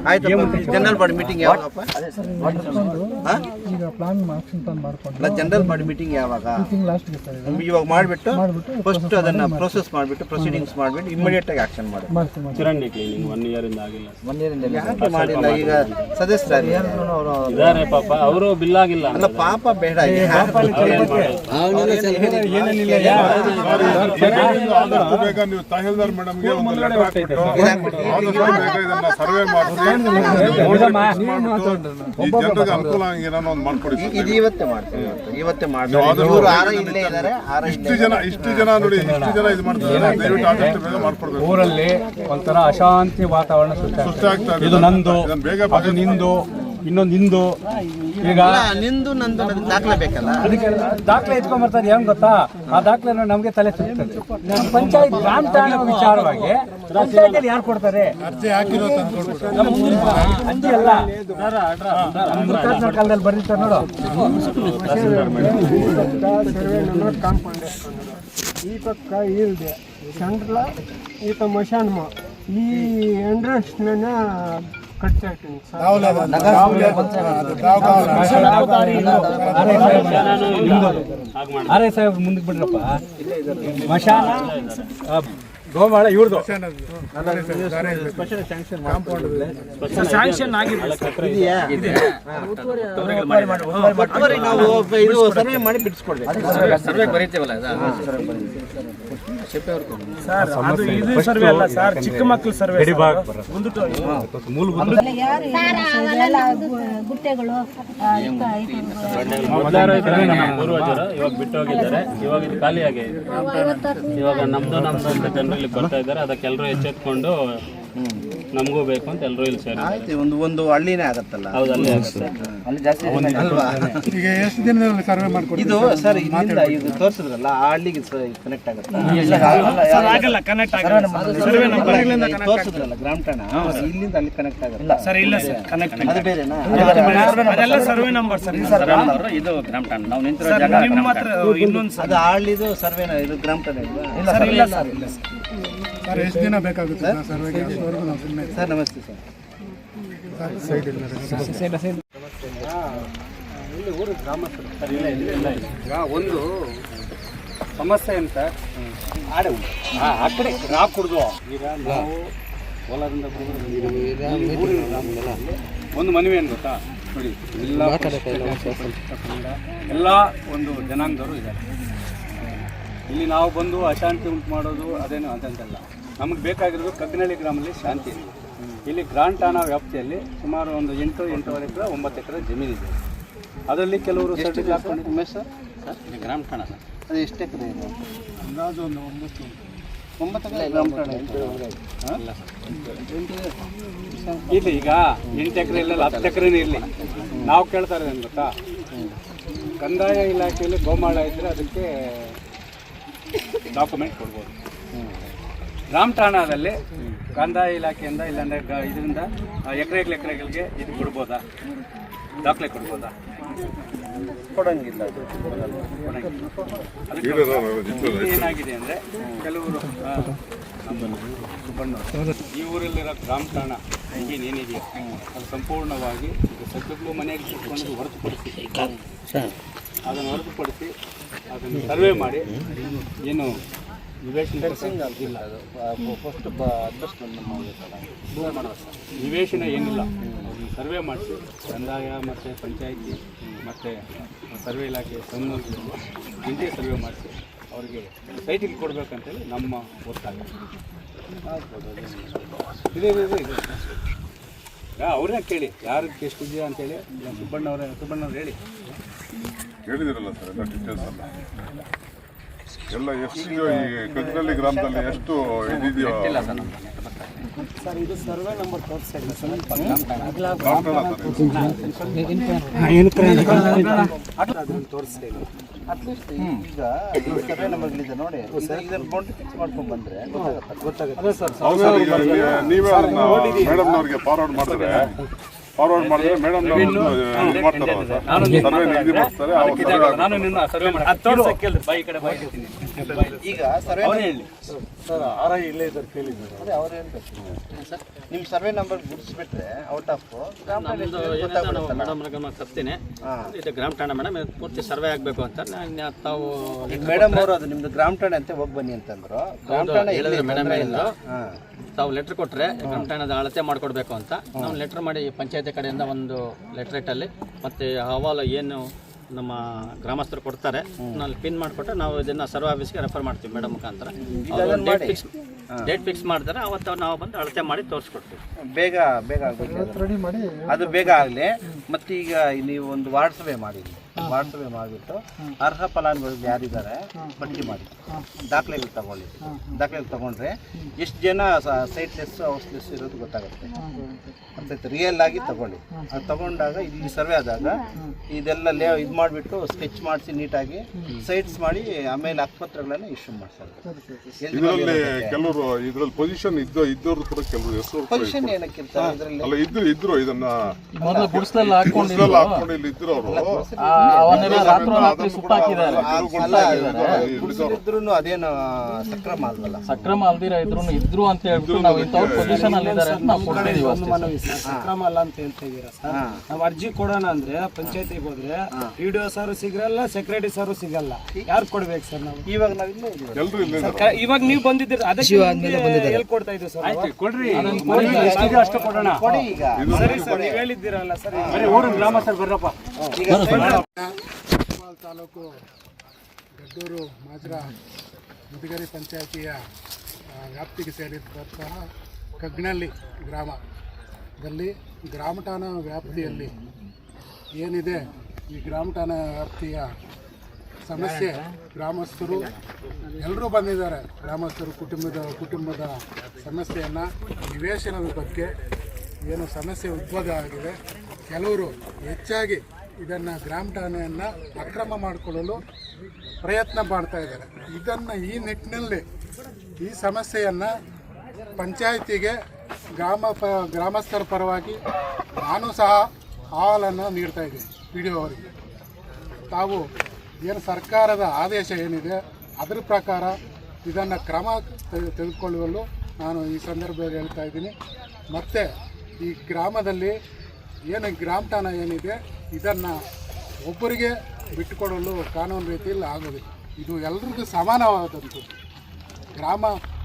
ಆಯ್ತು. ಜನರಲ್ ಬಾಡಿ ಮೀಟಿಂಗ್ ಯಾವಾಗಪ್ಪ? ಈಗ ಪ್ಲಾನ್ ಆಕ್ಷನ್ ಪ್ಲಾನ್ ಮಾಡ್ಕೊಂಡು ಜನರಲ್ ಬಾಡಿ ಮೀಟಿಂಗ್ ಯಾವಾಗ? ಇವಾಗ ಮಾಡಿಬಿಟ್ಟು ಫಸ್ಟ್ ಅದನ್ನ ಪ್ರೊಸೆಸ್ ಮಾಡಿಬಿಟ್ಟು ಪ್ರೊಸೀಡಿಂಗ್ಸ್ ಮಾಡಿಬಿಟ್ಟು ಇಮಿಡಿಯೇಟ್ ಆಗಿ ಆಕ್ಷನ್ ಮಾಡಿ. ಚಿರಂಡಿ ಕ್ಲೀನಿಂಗ್ 1 ಇಯರ್ ಇಂದ ಆಗಿಲ್ಲ. ಯಾಕೆ ಮಾಡಿಲ್ಲ? ಈಗ ಸದಸ್ಯರು ಇದಾರೆ ಪಾಪ, ಅವರು ಬಿಲ್ ಆಗಿಲ್ಲ. ಅಲ್ಲ ಪಾಪ ಬೇಡ, ಆದಷ್ಟು ಬೇಗ ನೀವು ತಹಸೀಲ್ದಾರ್ ಮೇಡಮ್ಗೆ ಒಂದು ಲೆಟರ್ ಹಾಕ್ಬಿಟ್ಟು ಆದಷ್ಟು ಬೇಗ ಇದನ್ನ ಸರ್ವೆ ಮಾಡಿಸಿ ಈ ಜನರಿಗೆ ಅನುಕೂಲ ಆಗಿ ಏನೋ ಒಂದು ಮಾಡ್ಕೊಡಿ. ಇದು ಇವತ್ತೇ ಮಾಡ್ತೀವಿ, ಇವತ್ತೇ ಮಾಡ್ತೀವಿ. ಇಲ್ಲೇ ಇದ್ದಾರೆ, ಇಷ್ಟು ಜನ ನೋಡಿ, ಇಷ್ಟು ಜನ ಇದು ಮಾಡ್ತಿದ್ದಾರೆ. ದಯವಿಟ್ಟು ಆದಷ್ಟು ಬೇಗ ಮಾಡ್ಕೊಡ್ಬೇಕು. ಊರಲ್ಲಿ ಒಂಥರ ಅಶಾಂತಿ ವಾತಾವರಣ ಸೃಷ್ಟಿ ಆಗ್ತಾ ಇದೆ. ಇದು ನಂದು, ಇದನ್ನ ಬೇಗ ಅದು ನಿಂದು, ಇನ್ನೊಂದು ನಿಂದು. ಈಗ ನಿಂದು ನಂದು ದಾಖಲೆ ಬೇಕಲ್ಲ, ಅದಕ್ಕೆ ದಾಖಲೆ ಎತ್ಕೊಂಡ್ಬರ್ತಾರೆ. ಏನ್ ಗೊತ್ತಾ, ಆ ದಾಖಲೆ ನಮ್ಗೆ ತಲೆ ಸುತ್ತದೆ. ಪಂಚಾಯತ್ ಗ್ರಾಮ ಠಾಣೆ ವಿಚಾರವಾಗಿ ಪಂಚಾಯತಿಯಲ್ಲಿ ಯಾರು ಕೊಡ್ತಾರೆ? ಅರ್ಜಿ ಹಾಕಿರೋ ಅರ್ಜಿ ಅಲ್ಲ, ಕಾಲದಲ್ಲಿ ಬರ್ದಿರ್ತಾರೆ ನೋಡು. ಈ ಪಕ್ಕ ಇಲ್ದೆ ಸೆಂಟ್ರಲ್ ಈತ ಮಶಾನ್ಮ ಈ ಎಂಟ್ರೆನ್ಸ್ನ ಕಟ್ತಾ ಇರ್ತೀನಿ ಆರೇ ಸಾಹೇಬ್ರು ಮುಂದಕ್ಕೆ ಬಿಡ್ರಪ್ಪ. ಮಶಾನ ಗೋಮಾಳ ಇವ್ರದ್ದು ಸ್ಯಾಂಕ್ಷನ್ ಆಗಿದೆ. ನಾವು ಇದು ಸರ್ವೆ ಮಾಡಿ ಬಿಡಿಸ್ಕೊಡ್ಬೇಕು. ಸರ್ವೆ ಬರೀತೀವಲ್ಲ ಸರ್, ಅದು ಇದು ಸರ್ವೆ ಅಲ್ಲ ಸರ್, ಚಿಕ್ಕ ಮಕ್ಕಳು ಸರ್ವೆ. ಗುಟ್ಟೆಗಳು ಪೂರ್ವಜರು ಇವಾಗ ಬಿಟ್ಟು ಹೋಗಿದ್ದಾರೆ. ಇವಾಗ ಇದು ಖಾಲಿ ಆಗಿದೆ. ಇವಾಗ ನಮ್ದು ಅಂತ ಜನರಲ್ಲಿ ಬರ್ತಾ ಇದ್ದಾರೆ. ಅದಕ್ಕೆಲ್ಲರೂ ಎಚ್ಚೆತ್ಕೊಂಡು ನಮಗೂ ಬೇಕು ಅಂತ ಎಲ್ಲರೂ ಇಲ್ಲಿ ಸೇರಿ. ಆಯ್ತು, ಒಂದು ಹಳ್ಳಿನೇ ಆಗತ್ತಲ್ಲ. ಹೌದು, ಅಲ್ಲಿ ಆಗುತ್ತೆ. ಅಲ್ವಾ? ಈಗ ಎಷ್ಟು ದಿನದಲ್ಲಿ ಸರ್ವೆ ಮಾಡ್ಕೊಡ್ತೀವಿ? ಇದು ಸರ್ ಇಲ್ಲಿಂದ ಇದು ತೋರಿಸಿದ್ರಲ್ಲ, ಆ ಹಳ್ಳಿಗೆ ಕನೆಕ್ಟ್ ಆಗುತ್ತೆ. ಆಗಲ್ಲ, ಕನೆಕ್ಟ್ ಆಗಲ್ಲ. ತೋರಿಸಿದ್ರಲ್ಲ ಗ್ರಾಮ ಠಾಣೆ, ಇಲ್ಲಿಂದ ಅಲ್ಲಿ ಕನೆಕ್ಟ್ ಆಗುತ್ತೆ ಸರ್, ಇಲ್ಲ ಸರ್, ಕನೆಕ್ಟ್ ಅದು ಬೇರೆನಾ? ಅದೆಲ್ಲ ಸರ್ವೆ ನಂಬರ್ ಸರ್. ಇದು ಗ್ರಾಮ ಠಾಣೆ ನಾವು ನಿಂತಿರೋ ಜಾಗ. ನಿಮ್ಮ ಹತ್ರ ಇನ್ನೊಂದು ಅದು ಆ ಹಳ್ಳಿದು ಸರ್ವೆನ, ಇದು ಗ್ರಾಮ ಠಾಣೆ ಇಲ್ವಾ? ಸರ್, ಇಲ್ಲ ಸರ್, ಇಲ್ಲ ಸರ್. ಸರ್ ಎಷ್ಟು ದಿನ ಬೇಕಾಗುತ್ತೆ ಸರ್ ಸರ್ವೆಗೆ? ಅಷ್ಟವರೆಗೂ ನಾವು ಸುಮ್ಮನೆ ಸರ್ ನಮಸ್ತೆ ಸರ್. ಇಲ್ಲಿ ಊರು ಗ್ರಾಮಸ್ಥರು ಈಗ ಒಂದು ಸಮಸ್ಯೆ ಅಂತ ಆಡೆ ಉಂಟು. ಆ ಕಡೆ ನಾವು ಕುಡ್ದು ಈಗ ನಾವು ಕೋಲಾರದಿಂದ ಒಂದು ಮನವಿ ಏನು ಗೊತ್ತಾ ನೋಡಿ, ಎಲ್ಲ ಒಂದು ಜನಾಂಗದವರು ಇದ್ದಾರೆ ಇಲ್ಲಿ. ನಾವು ಬಂದು ಅಶಾಂತಿ ಉಂಟು ಮಾಡೋದು ಅದೇನು ಅಂತಂತಲ್ಲ. ನಮಗೆ ಬೇಕಾಗಿರೋದು ಕಗ್ನಳ್ಳಿ ಗ್ರಾಮದಲ್ಲಿ ಶಾಂತಿ ಇದೆ. ಇಲ್ಲಿ ಗ್ರಾಂಟ್ ಠಾಣಾ ವ್ಯಾಪ್ತಿಯಲ್ಲಿ ಸುಮಾರು ಒಂದು 8-8.5 ಎಕರೆ 9 ಎಕರೆ ಜಮೀನಿದೆ. ಅದರಲ್ಲಿ ಕೆಲವರು ಸರ್ಟಿಫಿಕೇಟ್ ಹಾಕ್ಕೊಂಡು ಸರ್ ಗ್ರಾಮ ಠಾಣ ಸರ್. ಅದು ಎಷ್ಟು ಎಕರೆ ಇದೆ? ಅಂದಾಜು ಒಂದು 9 ಎಕರೆ ಗ್ರಾಮ ಠಾಣೆ ಇಲ್ಲಿ ಈಗ 8 ಎಕರೆ ಇಲ್ಲ 10 ಎಕರೆನೇ ಇರಲಿ, ನಾವು ಕೇಳ್ತಾ ಇರೋದು ಗೊತ್ತಾ, ಕಂದಾಯ ಇಲಾಖೆಯಲ್ಲಿ ಗೋಮಾಳ ಇದ್ದರೆ ಅದಕ್ಕೆ ಡಾಕ್ಯುಮೆಂಟ್ ಕೊಡ್ಬೋದು. ಗ್ರಾಮ ಠಾಣಾದಲ್ಲಿ ಕಂದಾಯ ಇಲಾಖೆಯಿಂದ ಇಲ್ಲಾಂದರೆ ಇದರಿಂದ ಎಕರೆಗಳಿಗೆ ಇದು ಕೊಡ್ಬೋದಾ, ದಾಖಲೆ ಕೊಡ್ಬೋದಾ? ಕೊಡಂಗಿಲ್ಲ. ಅದಕ್ಕೆ ಏನಾಗಿದೆ ಅಂದರೆ ಕೆಲವರು ಸುಬ್ಬಣ್ಣವರು ಈ ಊರಲ್ಲಿರೋ ಗ್ರಾಮ ಠಾಣಾ ಏನಿದೆಯೋ ಅದು ಸಂಪೂರ್ಣವಾಗಿ ಸದ್ಯಕ್ಕೂ ಮನೆಗೆ ಸಿಕ್ಕೊಂಡು ಹೊರತುಪಡಿಸಿ ಅದನ್ನು ಹೊರತುಪಡಿಸಿ ಅದನ್ನು ಸರ್ವೆ ಮಾಡಿ ಏನು ನಿವೇಶನ ಏನಿಲ್ಲ ಸರ್ವೆ ಮಾಡಿಸಿ ಕಂದಾಯ ಮತ್ತು ಪಂಚಾಯಿತಿ ಮತ್ತು ಸರ್ವೆ ಇಲಾಖೆ ಇಂಟಿ ಸರ್ವೆ ಮಾಡಿಸಿ ಅವರಿಗೆ ಸೈಟಿಗೆ ಕೊಡಬೇಕಂತೇಳಿ ನಮ್ಮ ಒತ್ತಾಯ. ಇದೆ ಅವ್ರನ್ನ ಕೇಳಿ ಯಾರಿಗೆ ಎಷ್ಟಿದೆಯಾ ಅಂತೇಳಿ ಸುಬ್ಬಣ್ಣವ್ರು ಹೇಳಿ ಹೇಳಿದಿರಲ್ಲ ಸರ್ ಎಲ್ಲ ಡೀಟೇಲ್ಸ್ ಎಲ್ಲ ಎಷ್ಟಿದೆಯೋ ಈ ಕಗ್ನಳ್ಳಿ ಗ್ರಾಮದಲ್ಲಿ ಎಷ್ಟು ಇದಿದೆಯೋ ಸರ್ ಇದು ಸರ್ವೆ ನಂಬರ್ ತೋರಿಸ್ತಾ ಅಟ್ಲೀಸ್ಟ್ ಈಗ ಸರ್ವೆ ನಂಬರ್ಗಳಿದೆ ನೋಡಿ, ಇದನ್ನು ಕೊಂಡು ಫಿಕ್ಸ್ ಮಾಡ್ಕೊಂಡು ಬಂದರೆ ಗೊತ್ತಾಗುತ್ತೆ. ಹೌದು ಸರ್, ಈಗ ನೀವೇ ಅದನ್ನ ಮೇಡಮ್ನವ್ರಿಗೆ ಫಾರ್ವರ್ಡ್ ಮಾಡಿದ್ರೆ ಮೇಡಮ್ ಮಾಡ್ತಾರೆ ಮಾಡ್ತಾರೆ ನಾನು ನಿನ್ನ ಸರ್ವೆ ಮಾಡಿ ಬಾಯಿ ಕಡೆ ಬಾಯಿ ಹೇಳ್ತೀನಿ. ಈಗ ಸರ್ವೆ ಸರ್ RI ಇಲ್ಲೇ ಇದ್ದಾರೆ ಕೇಳಿದ್ದಾರೆ. ಅದೇ ಅವ್ರು ಹೇಳ್ಬೇಕು ಸರ್, ನಿಮ್ಮ ಸರ್ವೆ ನಂಬರ್ ಗುಡಿಸ್ಬಿಟ್ರೆ ಔಟ್ ಆಫ್ ಮೇಡಮ್ ತರ್ತೀನಿ. ಇದು ಗ್ರಾಮ ಠಾಣೆ ಮೇಡಮ್, ಪೂರ್ತಿ ಸರ್ವೆ ಆಗಬೇಕು ಅಂತ ತಾವು ಮೇಡಮ್ ಅವರು ಅದು ನಿಮ್ದು ಗ್ರಾಮ ಠಾಣೆ ಅಂತ ಹೋಗಿ ಬನ್ನಿ ಅಂತಂದ್ರು. ಗ್ರಾಮ ಠಾಣೆ ಹೇಳಿದ್ರೆ ಮೇಡಮ್ ತಾವು ಲೆಟ್ರ್ ಕೊಟ್ಟರೆ ಗ್ರಾಮ ಠಾಣದ ಅಳತೆ ಮಾಡಿಕೊಡ್ಬೇಕು ಅಂತ ನಾವು ಲೆಟ್ರ್ ಮಾಡಿ ಪಂಚಾಯತಿ ಕಡೆಯಿಂದ ಒಂದು ಲೆಟ್ರೇಟಲ್ಲಿ ಮತ್ತು ಅಹವಾಲು ಏನು ನಮ್ಮ ಗ್ರಾಮಸ್ಥರು ಕೊಡ್ತಾರೆ ನಾವು ಪಿನ್ ಮಾಡಿಕೊಟ್ರೆ ನಾವು ಇದನ್ನು ಸರ್ವೆ ಆಫೀಸ್ಗೆ ರೆಫರ್ ಮಾಡ್ತೀವಿ ಮೇಡಮ್ ಮುಖಾಂತರ. ಡೇಟ್ ಫಿಕ್ಸ್ ಮಾಡ್ತಾರೆ, ಅವತ್ತು ನಾವು ಬಂದು ಅಳತೆ ಮಾಡಿ ತೋರಿಸ್ಕೊಡ್ತೀವಿ. ಬೇಗ ಆಗಬೇಕು, ರೆಡಿ ಮಾಡಿ ಅದು ಬೇಗ ಆಗಲಿ. ಮತ್ತು ಈಗ ನೀವು ಒಂದು ವಾರ್ಡ್ ಸಭೆ ಮಾಡಿ, ವಾರ್ಡ್ ಸಭೆ ಮಾಡಿಬಿಟ್ಟು ಅರ್ಹ ಫಲಾನುಭವಿಗಳು ಯಾರಿದ್ದಾರೆ ಪಟ್ಟಿ ಮಾಡಿ ದಾಖಲೆಗಳು ತಗೊಳ್ಳಿ. ದಾಖಲೆಗಳು ತಗೊಂಡ್ರೆ ಎಷ್ಟು ಜನ ಸೈಟ್ಲೆಸ್ ಹೌಸ್ಲೆಸ್ ಇರೋದು ಗೊತ್ತಾಗುತ್ತೆ. ಅರ್ಥಾಯ್ತು, ರಿಯಲ್ ಆಗಿ ತಗೊಳ್ಳಿ. ಅದು ತಗೊಂಡಾಗ ಇಲ್ಲಿ ಸರ್ವೆ ಆದಾಗ ಇದೆಲ್ಲ ಇದು ಮಾಡಿಬಿಟ್ಟು ಸ್ಕೆಚ್ ಮಾಡಿಸಿ ನೀಟಾಗಿ ಸೈಟ್ಸ್ ಮಾಡಿ ಆಮೇಲೆ ಹಕ್ಕುಪತ್ರಗಳನ್ನು ಇಶ್ಯೂ ಮಾಡ್ತಾರೆ. ಇದರಲ್ಲಿ ಕೆಲವರು ಇದ್ರಲ್ಲಿ ಪೊಸಿಷನ್ ಇದ್ದವ್ರು ಕೂಡ ಕೆಲವರು ಹೆಸರು ಪೊಸಿಷನ್ ಏನಕ್ಕೆ ಇದರಲ್ಲಿ ಅಲ್ಲ ಇದ್ರು ಇದನ್ನ ಗುಡಿಸ್ಲೆಲ್ಲ ಹಾಕೊಂಡು ಇಲ್ಲಿ ಇದ್ರು ಅವರು ಇದ್ರು ಅದೇನು ಸಕ್ರಮ ಅಲ್ವಲ್ಲ. ಸಕ್ರಮ ಅಲ್ದಿರ ಇದ್ರು ಅಂತ ಹೇಳ್ಬಿಟ್ಟು ನಾವು ಇಂಥವ್ರ ಪೊಸಿಷನ್ ಅಲ್ಲಿ ಇದ್ದಾರೆ ಅಂತ ನಾವು ಕೊಡ್ತೀವಿ ಅಷ್ಟೇ. ಸಕ್ರಮ ಅಲ್ಲ ಅಂತ ಹೇಳ್ತಾ ಇದ್ದೀರಾ ಸರ್? ನಾವು ಅರ್ಜಿ ಕೊಡೋಣ ಅಂದ್ರೆ ಪಂಚಾಯತಿಗೆ ಹೋದ್ರೆ PDO ಸರ್ ಸಿಗಲ್ಲ, ಸೆಕ್ರೆಟರಿ ಸರ್ ಸಿಗಲ್ಲ. ಯಾರು ಕೊಡ್ಬೇಕು ಸರ್? ನಾವು ಇವಾಗ ನಾವು ಇಲ್ಲೇ ಇದೀವಿ. ಎಲ್ಲರೂ ಇಲ್ಲೇ ಇವಾಗ ನೀವು ಬಂದಿದ್ದೀರಿ, ಅದಕ್ಕೆ ಹೇಳ್ಕೊಡ್ತಾ ಇದ್ದೀವಿ ಸರ್. ಕೊಡ್ರಿ ಅಷ್ಟು ಕೊಡೋಣ. ಕೊಡಿ ಈಗ. ಸರಿ ಸರ್, ನೀವು ಹೇಳಿದ್ದೀರಲ್ಲ ಸರ್. ಊರು ಗ್ರಾಮಸ್ಥರು ಬರ್ರಪ್ಪ. ತಾಲೂಕು ಗಡ್ಡೂರು ಮಾಜ್ರಾ ಮುದಿಗೇರಿ ಪಂಚಾಯಿತಿಯ ವ್ಯಾಪ್ತಿಗೆ ಸೇರಿದಂತಹ ಕಗ್ನಳ್ಳಿ ಗ್ರಾಮದಲ್ಲಿ ಗ್ರಾಮ ಠಾಣಾ ವ್ಯಾಪ್ತಿಯಲ್ಲಿ ಏನಿದೆ ಈ ಗ್ರಾಮ ಠಾಣಾ ವ್ಯಾಪ್ತಿಯ ಸಮಸ್ಯೆ, ಗ್ರಾಮಸ್ಥರು ಎಲ್ಲರೂ ಬಂದಿದ್ದಾರೆ. ಗ್ರಾಮಸ್ಥರು ಕುಟುಂಬದ ಸಮಸ್ಯೆಯನ್ನು, ನಿವೇಶನದ ಬಗ್ಗೆ ಏನು ಸಮಸ್ಯೆ ಉದ್ಭವ ಆಗಿದೆ. ಕೆಲವರು ಹೆಚ್ಚಾಗಿ ಇದನ್ನು ಗ್ರಾಮ ಠಾಣೆಯನ್ನು ಅಕ್ರಮ ಮಾಡಿಕೊಳ್ಳಲು ಪ್ರಯತ್ನ ಮಾಡ್ತಾ ಇದ್ದಾರೆ. ಈ ನಿಟ್ಟಿನಲ್ಲಿ ಈ ಸಮಸ್ಯೆಯನ್ನು ಪಂಚಾಯಿತಿಗೆ ಗ್ರಾಮಸ್ಥರ ಪರವಾಗಿ ನಾನು ಸಹ ಅಹವಾಲನ್ನು ನೀಡ್ತಾ ಇದ್ದೀನಿ. PDO ಅವರಿಗೆ ತಾವು ಏನು ಸರ್ಕಾರದ ಆದೇಶ ಏನಿದೆ ಅದರ ಪ್ರಕಾರ ಇದನ್ನು ಕ್ರಮ ತೆಗೆದುಕೊಳ್ಳಲು ನಾನು ಈ ಸಂದರ್ಭದಲ್ಲಿ ಹೇಳ್ತಾ ಇದ್ದೀನಿ. ಮತ್ತು ಈ ಗ್ರಾಮದಲ್ಲಿ ಏನು ಗ್ರಾಮ ಠಾಣಾ ಏನಿದೆ ಇದನ್ನು ಒಬ್ಬರಿಗೆ ಬಿಟ್ಟುಕೊಡಲು ಕಾನೂನು ರೀತಿಯಲ್ಲಿ ಆಗೋದಿಲ್ಲ. ಇದು ಎಲ್ರಿಗೂ ಸಮಾನವಾದಂಥದ್ದು.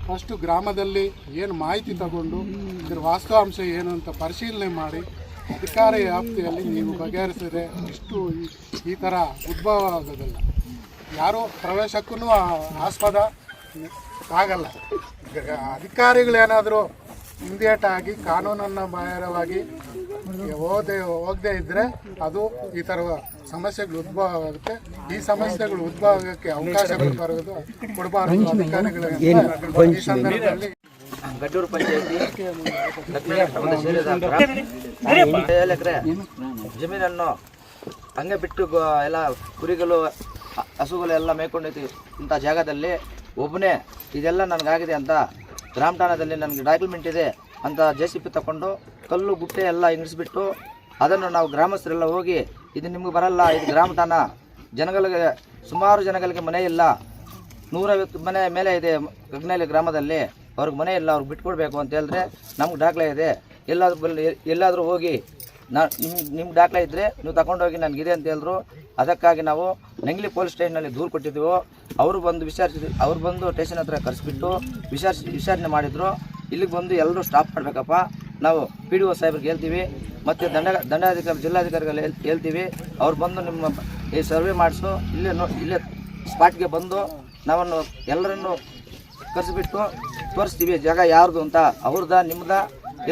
ಫಸ್ಟು ಗ್ರಾಮದಲ್ಲಿ ಏನು ಮಾಹಿತಿ ತಗೊಂಡು ಇದರ ವಾಸ್ತವಾಂಶ ಏನು ಅಂತ ಪರಿಶೀಲನೆ ಮಾಡಿ ಅಧಿಕಾರ ವ್ಯಾಪ್ತಿಯಲ್ಲಿ ನೀವು ಬಗೆಹರಿಸಿದ್ರೆ ಈ ಥರ ಉದ್ಭವ ಆಗೋದಿಲ್ಲ. ಯಾರೂ ಪ್ರವೇಶಕ್ಕೂ ಆಸ್ಪದ ಆಗಲ್ಲ. ಅಧಿಕಾರಿಗಳೇನಾದರೂ ಹಿಂದೇಟ ಆಗಿ ಕಾನೂನನ್ನು ಬಾಹಿರವಾಗಿ ಹೋಗದೇ ಇದ್ದರೆ ಅದು ಈ ಥರ ಸಮಸ್ಯೆಗಳು ಉದ್ಭವ ಆಗುತ್ತೆ. ಈ ಸಮಸ್ಯೆಗಳು ಉದ್ಭವ ಆಗಕ್ಕೆ ಅವಕಾಶಗಳು ಬರೋದು ಕೊಡಬಾರದು ಅಧಿಕಾರಿಗಳಿಗೆ. ಈ ಸಂದರ್ಭದಲ್ಲಿ ಗಡ್ಡೂರು ಪಂಚಾಯತಿ ಎಕರೆ ಜಮೀನನ್ನು ಹಂಗೆ ಬಿಟ್ಟು ಎಲ್ಲ ಕುರಿಗಳು ಹಸುಗಳು ಎಲ್ಲ ಮೇಯ್ಕೊಂಡೈತಿ. ಇಂಥ ಜಾಗದಲ್ಲಿ ಒಬ್ಬನೇ ಇದೆಲ್ಲ ನನಗಾಗಿದೆ ಅಂತ ಗ್ರಾಮ ಠಾಣದಲ್ಲಿ ನನಗೆ ಡಾಕ್ಯುಮೆಂಟ್ ಇದೆ ಅಂತ JCB ತಗೊಂಡು ಕಲ್ಲು ಗುಟ್ಟೆ ಎಲ್ಲ ಹಿಂಗಿಸ್ಬಿಟ್ಟು ಅದನ್ನು ನಾವು ಗ್ರಾಮಸ್ಥರೆಲ್ಲ ಹೋಗಿ ಇದು ನಿಮ್ಗೆ ಬರಲ್ಲ, ಇದು ಗ್ರಾಮ ಠಾಣ, ಜನಗಳಿಗೆ ಸುಮಾರು ಜನಗಳಿಗೆ ಮನೆ ಇಲ್ಲ, 150 ಮನೆ ಮೇಲೆ ಇದೆ ಗಗ್ನಳ್ಳಿ ಗ್ರಾಮದಲ್ಲಿ, ಅವ್ರಿಗೆ ಮನೆ ಇಲ್ಲ, ಅವ್ರಿಗೆ ಬಿಟ್ಕೊಡ್ಬೇಕು ಅಂತ ಹೇಳಿದ್ರೆ ನಮ್ಗೆ ದಾಖಲೆ ಇದೆ, ಎಲ್ಲಾದರೂ ಹೋಗಿ ನಿಮ್ಮ ದಾಖಲೆ ಇದ್ದರೆ ನೀವು ತಗೊಂಡೋಗಿ ನನಗಿದೆ ಅಂತ ಹೇಳಿದ್ರು. ಅದಕ್ಕಾಗಿ ನಾವು ನೆಂಗ್ಲಿ ಪೊಲೀಸ್ ಸ್ಟೇಷನಲ್ಲಿ ದೂರು ಕೊಟ್ಟಿದ್ದೆವು. ಅವರು ಬಂದು ಅವ್ರು ಬಂದು ಸ್ಟೇಷನ್ ಹತ್ರ ಕರೆಸಿಬಿಟ್ಟು ವಿಚಾರಣೆ ಮಾಡಿದರು. ಇಲ್ಲಿಗೆ ಬಂದು ಎಲ್ಲರೂ ಸ್ಟಾಪ್ ಮಾಡಬೇಕಪ್ಪ, ನಾವು PDO ಸಾಹೇಬ್ರಿಗೆ ಹೇಳ್ತೀವಿ, ಮತ್ತು ದಂಡಾಧಿಕಾರಿ ಜಿಲ್ಲಾಧಿಕಾರಿಗಳು ಹೇಳ್ತೀವಿ, ಅವ್ರು ಬಂದು ನಿಮ್ಮ ಈ ಸರ್ವೆ ಮಾಡಿಸು, ಇಲ್ಲೇ ಸ್ಪಾಟ್ಗೆ ಬಂದು ನಾವನ್ನು ಎಲ್ಲರನ್ನು ಕರೆಸಿಬಿಟ್ಟು ತೋರಿಸ್ತೀವಿ ಜಾಗ ಯಾರ್ದು ಅಂತ, ಅವ್ರದ ನಿಮ್ದ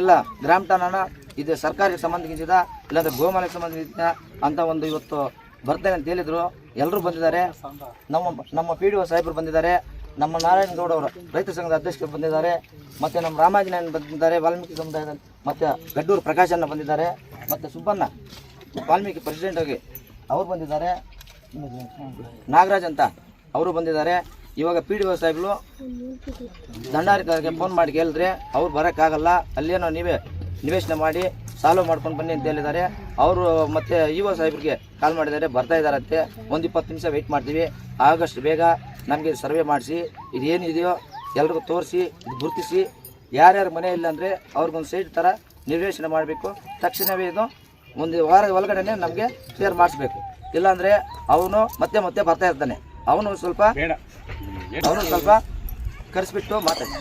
ಇಲ್ಲ ಗ್ರಾಮ ಠಾಣನ ಇದು ಸರ್ಕಾರಕ್ಕೆ ಸಂಬಂಧಿಸಿದ ಇಲ್ಲಾಂದರೆ ಗೋಮಾಲಕ್ಕೆ ಸಂಬಂಧಿಸಿದ ಅಂತ ಒಂದು ಇವತ್ತು ಬರ್ತೇನೆ ಅಂತ ಹೇಳಿದರು. ಎಲ್ಲರೂ ಬಂದಿದ್ದಾರೆ, ನಮ್ಮ PDO ಸಾಹೇಬರು ಬಂದಿದ್ದಾರೆ, ನಮ್ಮ ನಾರಾಯಣಗೌಡ ಅವರು ರೈತ ಸಂಘದ ಅಧ್ಯಕ್ಷರು ಬಂದಿದ್ದಾರೆ, ಮತ್ತು ನಮ್ಮ ರಾಮಾಂಜನೇಯನ್ ಬಂದಿದ್ದಾರೆ ವಾಲ್ಮೀಕಿ ಸಮುದಾಯದ, ಮತ್ತು ಗಡ್ಡೂರು ಪ್ರಕಾಶನ್ನ ಬಂದಿದ್ದಾರೆ, ಮತ್ತು ಸುಬ್ಬಣ್ಣ ವಾಲ್ಮೀಕಿ ಪ್ರೆಸಿಡೆಂಟ್ ಆಗಿ ಅವರು ಬಂದಿದ್ದಾರೆ, ನಾಗರಾಜ್ ಅಂತ ಅವರು ಬಂದಿದ್ದಾರೆ. ಇವಾಗ PDO ಸಾಹೇಬರು ದಂಡಾಧಿಕಾರಿಗೆ ಫೋನ್ ಮಾಡಿ ಕೇಳಿದ್ರೆ ಅವ್ರು ಬರೋಕ್ಕಾಗಲ್ಲ, ಅಲ್ಲೇನೋ ನೀವೇ ನಿವೇಶನ ಮಾಡಿ ಸಾಲ್ವ್ ಮಾಡ್ಕೊಂಡು ಬನ್ನಿ ಅಂತ ಹೇಳಿದ್ದಾರೆ. ಅವರು ಮತ್ತು EO ಸಾಹೇಬ್ರಿಗೆ ಕಾಲ್ ಮಾಡಿದ್ದಾರೆ, ಬರ್ತಾ ಇದ್ದಾರಂತೆ, ಒಂದು 20 ನಿಮಿಷ ವೆಯ್ಟ್ ಮಾಡ್ತೀವಿ, ಆದಷ್ಟು ಬೇಗ ನಮಗೆ ಸರ್ವೆ ಮಾಡಿಸಿ ಇದೇನಿದೆಯೋ ಎಲ್ರಿಗೂ ತೋರಿಸಿ ಇದು ಗುರುತಿಸಿ, ಯಾರ್ಯಾರು ಮನೆ ಇಲ್ಲ ಅಂದರೆ ಅವ್ರಿಗೊಂದು ಸೈಟ್ ಥರ ನಿರ್ವೇಶನ ಮಾಡಬೇಕು. ತಕ್ಷಣವೇ ಇದು ಒಂದು ವಾರದ ಒಳಗಡೆ ನಮಗೆ ಕ್ಲಿಯರ್ ಮಾಡಿಸ್ಬೇಕು. ಇಲ್ಲಾಂದರೆ ಅವನು ಮತ್ತೆ ಬರ್ತಾ ಇರ್ತಾನೆ, ಅವನು ಸ್ವಲ್ಪ ಕರೆಸಿಬಿಟ್ಟು ಮಾತಾಡಿ.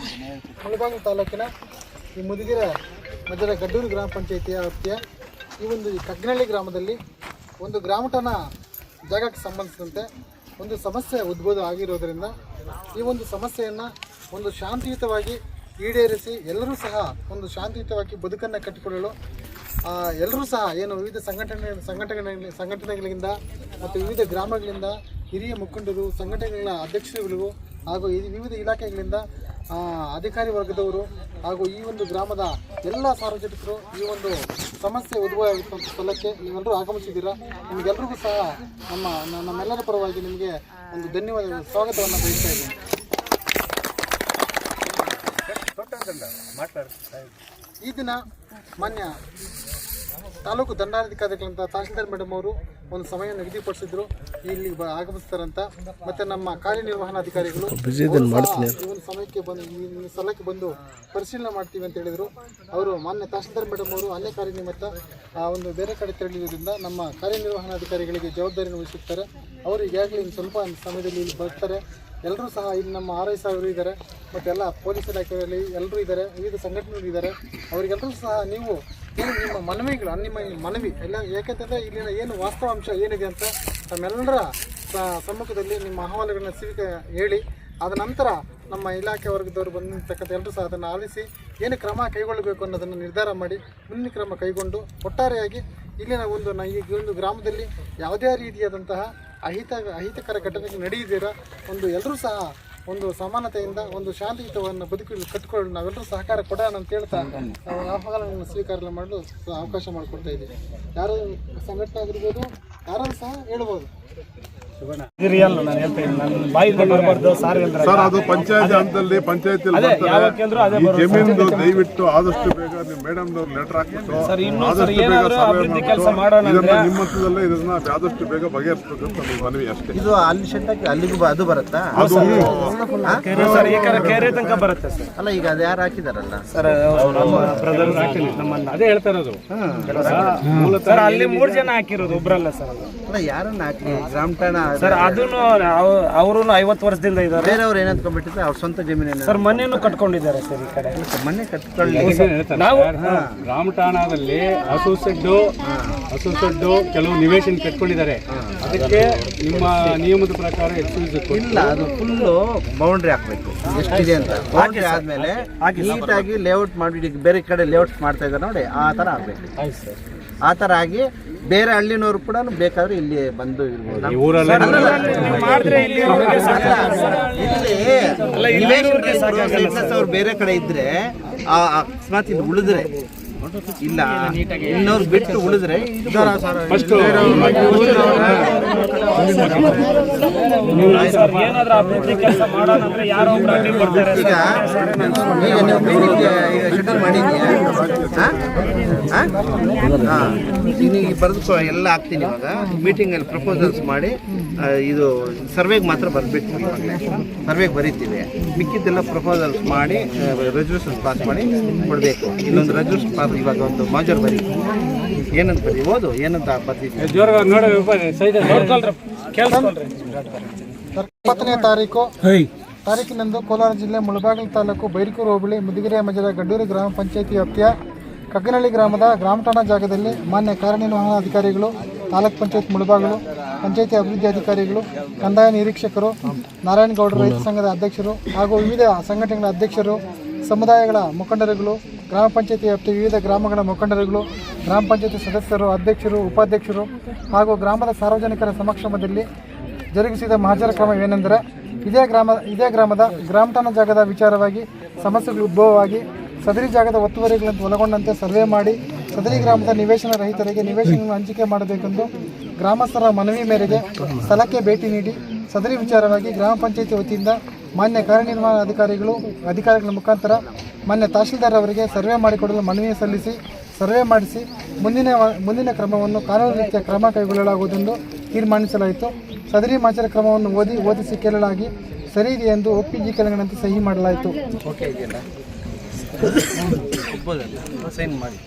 ಮುಳಬಾಗಿಲು ತಾಲೂಕಿನ ಈ ಮುದಿಗೆರೆ ಮಧ್ಯದ ಗಡ್ಡೂರು ಗ್ರಾಮ ಪಂಚಾಯಿತಿಯ ವ್ಯಾಪ್ತಿಯ ಈ ಒಂದು ಕಗ್ನಳ್ಳಿ ಗ್ರಾಮದಲ್ಲಿ ಒಂದು ಗ್ರಾಮ ಠಾಣ ಜಾಗಕ್ಕೆ ಸಂಬಂಧಿಸಿದಂತೆ ಒಂದು ಸಮಸ್ಯೆ ಉದ್ಭವ ಆಗಿರೋದರಿಂದ ಈ ಒಂದು ಸಮಸ್ಯೆಯನ್ನು ಒಂದು ಶಾಂತಿಯುತವಾಗಿ ಈಡೇರಿಸಿ ಎಲ್ಲರೂ ಸಹ ಒಂದು ಶಾಂತಿಯುತವಾಗಿ ಬದುಕನ್ನು ಕಟ್ಟಿಕೊಳ್ಳಲು ಎಲ್ಲರೂ ಸಹ ಏನು ವಿವಿಧ ಸಂಘಟನೆಗಳಿಂದ ಮತ್ತು ವಿವಿಧ ಗ್ರಾಮಗಳಿಂದ ಹಿರಿಯ ಮುಖಂಡರು, ಸಂಘಟನೆಗಳ ಅಧ್ಯಕ್ಷರುಗಳು ಹಾಗೂ ವಿವಿಧ ಇಲಾಖೆಗಳಿಂದ ಅಧಿಕಾರಿ ವರ್ಗದವರು ಹಾಗೂ ಈ ಒಂದು ಗ್ರಾಮದ ಎಲ್ಲ ಸಾರ್ವಜನಿಕರು ಈ ಒಂದು ಸಮಸ್ಯೆ ಉದ್ಭವ ಆಗಿರುವಂಥ ಸ್ಥಳಕ್ಕೆ ನೀವೆಲ್ಲರೂ ಆಗಮಿಸಿದ್ದೀರಾ. ನಿಮಗೆಲ್ಲರಿಗೂ ಸಹ ನಮ್ಮೆಲ್ಲರ ಪರವಾಗಿ ನಿಮಗೆ ಒಂದು ಧನ್ಯವಾದ ಸ್ವಾಗತವನ್ನು ಬಯಸ್ತಾ ಇದ್ದೀನಿ. ಈ ದಿನ ಮಾನ್ಯ ತಾಲೂಕು ದಂಡಾಧಿಕಾರಿಗಳಂತ ತಹಶೀಲ್ದಾರ್ ಮೇಡಮ್ ಅವರು ಒಂದು ಸಮಯ ನಿಗದಿಪಡಿಸಿದ್ರು, ಇಲ್ಲಿ ಆಗಮಿಸ್ತಾರಂತ. ಮತ್ತು ನಮ್ಮ ಕಾರ್ಯನಿರ್ವಹಣಾಧಿಕಾರಿಗಳು ಈ ಒಂದು ಸಮಯಕ್ಕೆ ಬಂದು ಈ ಸ್ಥಳಕ್ಕೆ ಬಂದು ಪರಿಶೀಲನೆ ಮಾಡ್ತೀವಿ ಅಂತ ಹೇಳಿದರು. ಅವರು ಮಾನ್ಯ ತಹಶೀಲ್ದಾರ್ ಮೇಡಮ್ ಅವರು ಅನ್ಯ ಕಾರ್ಯ ನಿಮಿತ್ತ ಒಂದು ಬೇರೆ ಕಡೆ ತೆರಳಿರೋದ್ರಿಂದ ನಮ್ಮ ಕಾರ್ಯನಿರ್ವಹಣಾಧಿಕಾರಿಗಳಿಗೆ ಜವಾಬ್ದಾರಿಯನ್ನು ವಹಿಸುತ್ತಾರೆ. ಅವರು ಈಗಾಗಲೇ ಇನ್ನು ಸ್ವಲ್ಪ ಸಮಯದಲ್ಲಿ ಇಲ್ಲಿ ಬರ್ತಾರೆ. ಎಲ್ಲರೂ ಸಹ ಇಲ್ಲಿ ನಮ್ಮ RI ಸಾಹೇಬರು ಇದ್ದಾರೆ, ಮತ್ತು ಎಲ್ಲ ಪೊಲೀಸ್ ಇಲಾಖೆಯಲ್ಲಿ ಎಲ್ಲರೂ ಇದ್ದಾರೆ, ವಿವಿಧ ಸಂಘಟನೆಗಳು ಇದ್ದಾರೆ. ಅವರಿಗೆಲ್ಲರೂ ಸಹ ನೀವು ನಿಮ್ಮ ಮನವಿಗಳು ನಿಮ್ಮ ಮನವಿ ಎಲ್ಲ ಯಾಕೆಂತಂದರೆ ಇಲ್ಲಿನ ಏನು ವಾಸ್ತವಾಂಶ ಏನಿದೆ ಅಂತ ನಮ್ಮೆಲ್ಲರ ಸಮ್ಮುಖದಲ್ಲಿ ನಿಮ್ಮ ಅಹವಾಲುಗಳನ್ನ ಹೇಳಿ, ಆದ ನಂತರ ನಮ್ಮ ಇಲಾಖೆ ವರ್ಗದವರು ಬಂದಿರ್ತಕ್ಕಂಥ ಎಲ್ಲರೂ ಸಹ ಅದನ್ನು ಆಲಿಸಿ ಏನು ಕ್ರಮ ಕೈಗೊಳ್ಳಬೇಕು ಅನ್ನೋದನ್ನು ನಿರ್ಧಾರ ಮಾಡಿ ಮುಂದಿನ ಕ್ರಮ ಕೈಗೊಂಡು ಒಟ್ಟಾರೆಯಾಗಿ ಇಲ್ಲಿನ ಈ ಒಂದು ಗ್ರಾಮದಲ್ಲಿ ಯಾವುದೇ ರೀತಿಯಾದಂತಹ ಅಹಿತಕರ ಘಟನೆಗಳು ನಡೆಯದಿರ ಒಂದು ಎಲ್ಲರೂ ಸಹ ಒಂದು ಸಮಾನತೆಯಿಂದ ಒಂದು ಶಾಂತಿಯುತವನ್ನು ಬದುಕಲು ಕಟ್ಟಿಕೊಳ್ಳಲು ನಾವೆಲ್ಲರೂ ಸಹಕಾರ ಕೊಡೋಣ ಅಂತ ಹೇಳ್ತಾ ಆಹ್ವಾನವನ್ನು ಸ್ವೀಕಾರ ಮಾಡಲು ಅವಕಾಶ ಮಾಡಿಕೊಡ್ತಾ ಇದ್ದೀವಿ. ಯಾರು ಸಂಘಟನೆ ಆಗಿರ್ಬೋದು, ಯಾರು ಸಹ ಹೇಳ್ಬೋದು. ಸರ್, ಅದು ಪಂಚಾಯತ್ ಹಂತದಲ್ಲಿ ಜಮೀನು ದಯವಿಟ್ಟು ಆದಷ್ಟು ಬೇಗ ನೀವು ಮೇಡಮ್ನವ್ರು ಲೆಟರ್ ಹಾಕ್ಬಿಟ್ಟು ಆದಷ್ಟು ಬೇಗ ಸರ್ವೆ ಇದನ್ನ ನಿಮ್ಮ ಹಂತದಲ್ಲೇ ಇದನ್ನ ಆದಷ್ಟು ಬೇಗ ಬಗೆಹರಿಸಬೇಕು ಅಂತ ನಮ್ಮ ಮನವಿ ಅಷ್ಟೇ. ಇದು ಅಲ್ಲಿ ಶೆಟ್ಟಕ್ಕೆ ಅಲ್ಲಿಗೂ ಅದು ಬರುತ್ತಾ? ತನಕ ಬರುತ್ತೆ ಸರ್. ಅಲ್ಲ, ಈಗ ಅದು ಯಾರು ಹಾಕಿದಾರಲ್ಲ ಸರ್, ಅದೇ ಹೇಳ್ತಾ ಇರೋದು ಸರ್. ಅಲ್ಲಿ 3 ಜನ ಹಾಕಿರೋದು, ಒಬ್ರಲ್ಲ ಸರ್. ಅಲ್ಲ, ಯಾರನ್ನ ಹಾಕಿ ಗ್ರಾಮ ಠಾಣ ಸರ್, ಅದನ್ನು ಅವರು 50 ವರ್ಷದಿಂದ ಇದ್ದಾರೆ. ಬೇರೆಯವ್ರು ಏನಂತ್ಕೊಂಡ್ಬಿಟ್ಟಿದ್ರೆ ಅವ್ರ ಸ್ವಂತ ಜಮೀನೇನು ಸರ್, ಮನೆಯನ್ನು ಕಟ್ಕೊಂಡಿದ್ದಾರೆ ಸರ್. ಈ ಕಡೆ ಮನೆ ಕಟ್ಕೊಳ್ಳಿ ನಾವು ಗ್ರಾಮ ಠಾಣದಲ್ಲಿ ಹಸು ಸೆಡ್ಡು ಹಸು ಸೊಡ್ಡು ಕೆಲವು ನಿವೇಶನ ಕಟ್ಕೊಂಡಿದ್ದಾರೆ, ಅದಕ್ಕೆ ನಿಮ್ಮ ನಿಯಮದ ಪ್ರಕಾರ ಇಲ್ಲ, ಅದು ಫುಲ್ಲು ಬೌಂಡ್ರಿ ಹಾಕಬೇಕು ಎಷ್ಟಿದೆ ಅಂತ. ಬೌಂಡ್ರಿ ಆದಮೇಲೆ ನೀಟಾಗಿ ಲೇಔಟ್ ಮಾಡಿ, ಬೇರೆ ಕಡೆ ಲೇಔಟ್ಸ್ ಮಾಡ್ತಾ ಇದ್ದಾರೆ ನೋಡಿ, ಆ ಥರ ಆಗಬೇಕು. ಆ ಥರ ಆಗಿ ಬೇರೆ ಹಳ್ಳಿನವರು ಕೂಡ ಬೇಕಾದ್ರೆ ಇಲ್ಲಿ ಬಂದು ಇರ್ಬೋದು. ಅವ್ರು ಬೇರೆ ಕಡೆ ಇದ್ರೆ ಅಕಸ್ಮಾತ್ ಇಲ್ಲಿ ಉಳಿದ್ರೆ ಇಲ್ಲ, ಇನ್ನವ್ರು ಬಿಟ್ಟು ಉಳಿದ್ರೆ ಶೆಡ್ಯೂಲ್ ಮಾಡಿದ್ಯಾ? ಈಗ ಬರೆದು ಎಲ್ಲ ಹಾಕ್ತೀನಿ. ಇವಾಗ ಮೀಟಿಂಗಲ್ಲಿ ಪ್ರಪೋಸಲ್ಸ್ ಮಾಡಿ ಇದು ಸರ್ವೆಗೆ ಮಾತ್ರ ಬರಬೇಕು. ಸರ್ವೆಗೆ ಬರೀತೀವಿ, ಮಿಕ್ಕಿದ್ದೆಲ್ಲ ಪ್ರಪೋಸಲ್ಸ್ ಮಾಡಿ ರೆಸಲ್ಯೂಷನ್ಸ್ ಪಾಸ್ ಮಾಡಿ ಕೊಡಬೇಕು. ಇನ್ನೊಂದು ರೆಸಲ್ಯೂಷನ್ ಪಾಸ್ ಇವಾಗ ಒಂದು ಮಾಜರ್ ಬರೀ ಏನಂತ ಬರೀ ಓದು ಏನಂತ ಬರ್ತಿದ್ವಿ. 20ನೇ ತಾರೀಕಿನಂದು ಕೋಲಾರ ಜಿಲ್ಲೆ ಮುಳಬಾಗಿಲು ತಾಲೂಕು ಬೈರಕೂರು ಹೋಬಳಿ ಮುದಿಗೆರೆ ಮಜಲ ಗಡ್ಡೂರು ಗ್ರಾಮ ಪಂಚಾಯತಿ ವ್ಯಾಪ್ತಿಯ ಕಗ್ಗನಹಳ್ಳಿ ಗ್ರಾಮದ ಗ್ರಾಮ ಠಾಣಾ ಜಾಗದಲ್ಲಿ ಮಾನ್ಯ ಕಾರ್ಯನಿರ್ವಹಣಾಧಿಕಾರಿಗಳು, ತಾಲೂಕ್ ಪಂಚಾಯತ್ ಮುಳಬಾಗಿಲು, ಪಂಚಾಯತಿ ಅಭಿವೃದ್ಧಿ ಅಧಿಕಾರಿಗಳು, ಕಂದಾಯ ನಿರೀಕ್ಷಕರು, ನಾರಾಯಣಗೌಡರು ರೈತ ಸಂಘದ ಅಧ್ಯಕ್ಷರು ಹಾಗೂ ವಿವಿಧ ಸಂಘಟನೆಗಳ ಅಧ್ಯಕ್ಷರು, ಸಮುದಾಯಗಳ ಮುಖಂಡರುಗಳು, ಗ್ರಾಮ ಪಂಚಾಯತಿ ವ್ಯಾಪ್ತಿಯ ವಿವಿಧ ಗ್ರಾಮಗಳ ಮುಖಂಡರುಗಳು, ಗ್ರಾಮ ಪಂಚಾಯತಿ ಸದಸ್ಯರು, ಅಧ್ಯಕ್ಷರು, ಉಪಾಧ್ಯಕ್ಷರು ಹಾಗೂ ಗ್ರಾಮದ ಸಾರ್ವಜನಿಕರ ಸಮಕ್ಷಮದಲ್ಲಿ ಜರುಗಿಸಿದ ಮಹಜರ ಕ್ರಮವೇನೆಂದರೆ, ಇದೇ ಗ್ರಾಮದ ಗ್ರಾಮ ಠಾಣಾ ಜಾಗದ ವಿಚಾರವಾಗಿ ಸಮಸ್ಯೆಗಳು ಉದ್ಭವವಾಗಿ ಸದರಿ ಜಾಗದ ಒತ್ತುವರಿಗಳನ್ನು ಒಳಗೊಂಡಂತೆ ಸರ್ವೆ ಮಾಡಿ ಸದರಿ ಗ್ರಾಮದ ನಿವೇಶನ ರಹಿತರಿಗೆ ನಿವೇಶನವನ್ನು ಹಂಚಿಕೆ ಮಾಡಬೇಕೆಂದು ಗ್ರಾಮಸ್ಥರ ಮನವಿ ಮೇರೆಗೆ ಸ್ಥಳಕ್ಕೆ ಭೇಟಿ ನೀಡಿ ಸದರಿ ವಿಚಾರವಾಗಿ ಗ್ರಾಮ ಪಂಚಾಯತಿ ವತಿಯಿಂದ ಮಾನ್ಯ ಅಧಿಕಾರಿಗಳ ಮುಖಾಂತರ ಮಾನ್ಯ ತಹಶೀಲ್ದಾರ್ ಅವರಿಗೆ ಸರ್ವೆ ಮಾಡಿಕೊಡಲು ಮನವಿ ಸಲ್ಲಿಸಿ ಸರ್ವೆ ಮಾಡಿಸಿ ಮುಂದಿನ ಕ್ರಮವನ್ನು ಕಾನೂನು ರೀತಿಯ ಕ್ರಮ ಕೈಗೊಳ್ಳಲಾಗುವುದೆಂದು ತೀರ್ಮಾನಿಸಲಾಯಿತು. ಸದರಿ ಮಾಚರ ಕ್ರಮವನ್ನು ಓದಿಸಿ ಕೇಳಲಾಗಿ ಸರಿ ಇದೆ ಎಂದು ಒಪ್ಪಿಗೆ ಕೆಳಗಿನಂತೆ ಸಹಿ ಮಾಡಲಾಯಿತು. ಸೈನ್ ಮಾಡಿ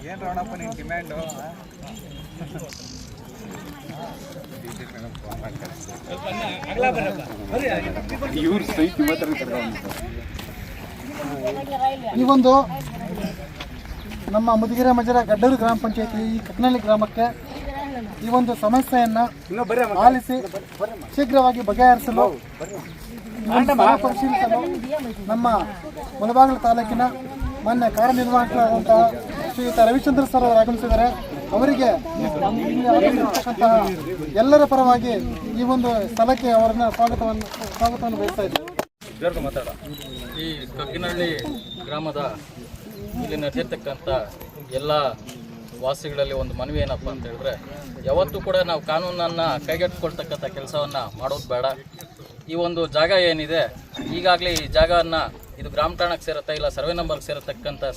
ಏನು ರಾಣಪ್ಪ ನಿಮ್ಮ ಡಿಮ್ಯಾಂಡು? ಈ ಒಂದು ನಮ್ಮ ಮುದಿಗೆರೆ ಮಜರ ಗಡ್ಡೂರು ಗ್ರಾಮ ಪಂಚಾಯತಿ ಈ ಕಗ್ಗನಹಳ್ಳಿ ಗ್ರಾಮಕ್ಕೆ ಈ ಒಂದು ಸಮಸ್ಯೆಯನ್ನು ಆಲಿಸಿ ಶೀಘ್ರವಾಗಿ ಬಗೆಹರಿಸಲು ಪರಿಶೀಲಿಸಲು ನಮ್ಮ ಮುಳಬಾಗಿಲು ತಾಲೂಕಿನ ಮಾನ್ಯ ಕಾರ್ಯನಿರ್ವಾಹಕರಾದಂತಹ ಶ್ರೀಯುತ ರವಿಚಂದ್ರ ಸರ್ ಅವರು ಆಗಮಿಸಿದ್ದಾರೆ. ಅವರಿಗೆ ಎಲ್ಲರ ಪರವಾಗಿ ಈ ಒಂದು ಸ್ಥಳಕ್ಕೆ ಅವರನ್ನ ಸ್ವಾಗತವನ್ನು ಬಯಸ್ತಾ ಇದ್ದಾರೆ. ಈ ಕಗ್ಗನಹಳ್ಳಿ ಗ್ರಾಮದ ಇಲ್ಲಿ ನಡೆದಿರ್ತಕ್ಕಂಥ ಎಲ್ಲ ವಾಸಿಗಳಲ್ಲಿ ಒಂದು ಮನವಿ ಏನಪ್ಪ ಅಂತ ಹೇಳಿದ್ರೆ, ಯಾವತ್ತೂ ಕೂಡ ನಾವು ಕಾನೂನನ್ನು ಕೈಗೆತ್ತಿಕೊಳ್ತಕ್ಕಂಥ ಕೆಲಸವನ್ನು ಮಾಡೋದು ಬೇಡ. ಈ ಒಂದು ಜಾಗ ಏನಿದೆ, ಈಗಾಗಲೇ ಈ ಜಾಗವನ್ನು ಇದು ಗ್ರಾಮ ಠಾಣಕ್ಕೆ ಸೇರುತ್ತಾ ಇಲ್ಲ ಸರ್ವೆ ನಂಬರ್ಗೆ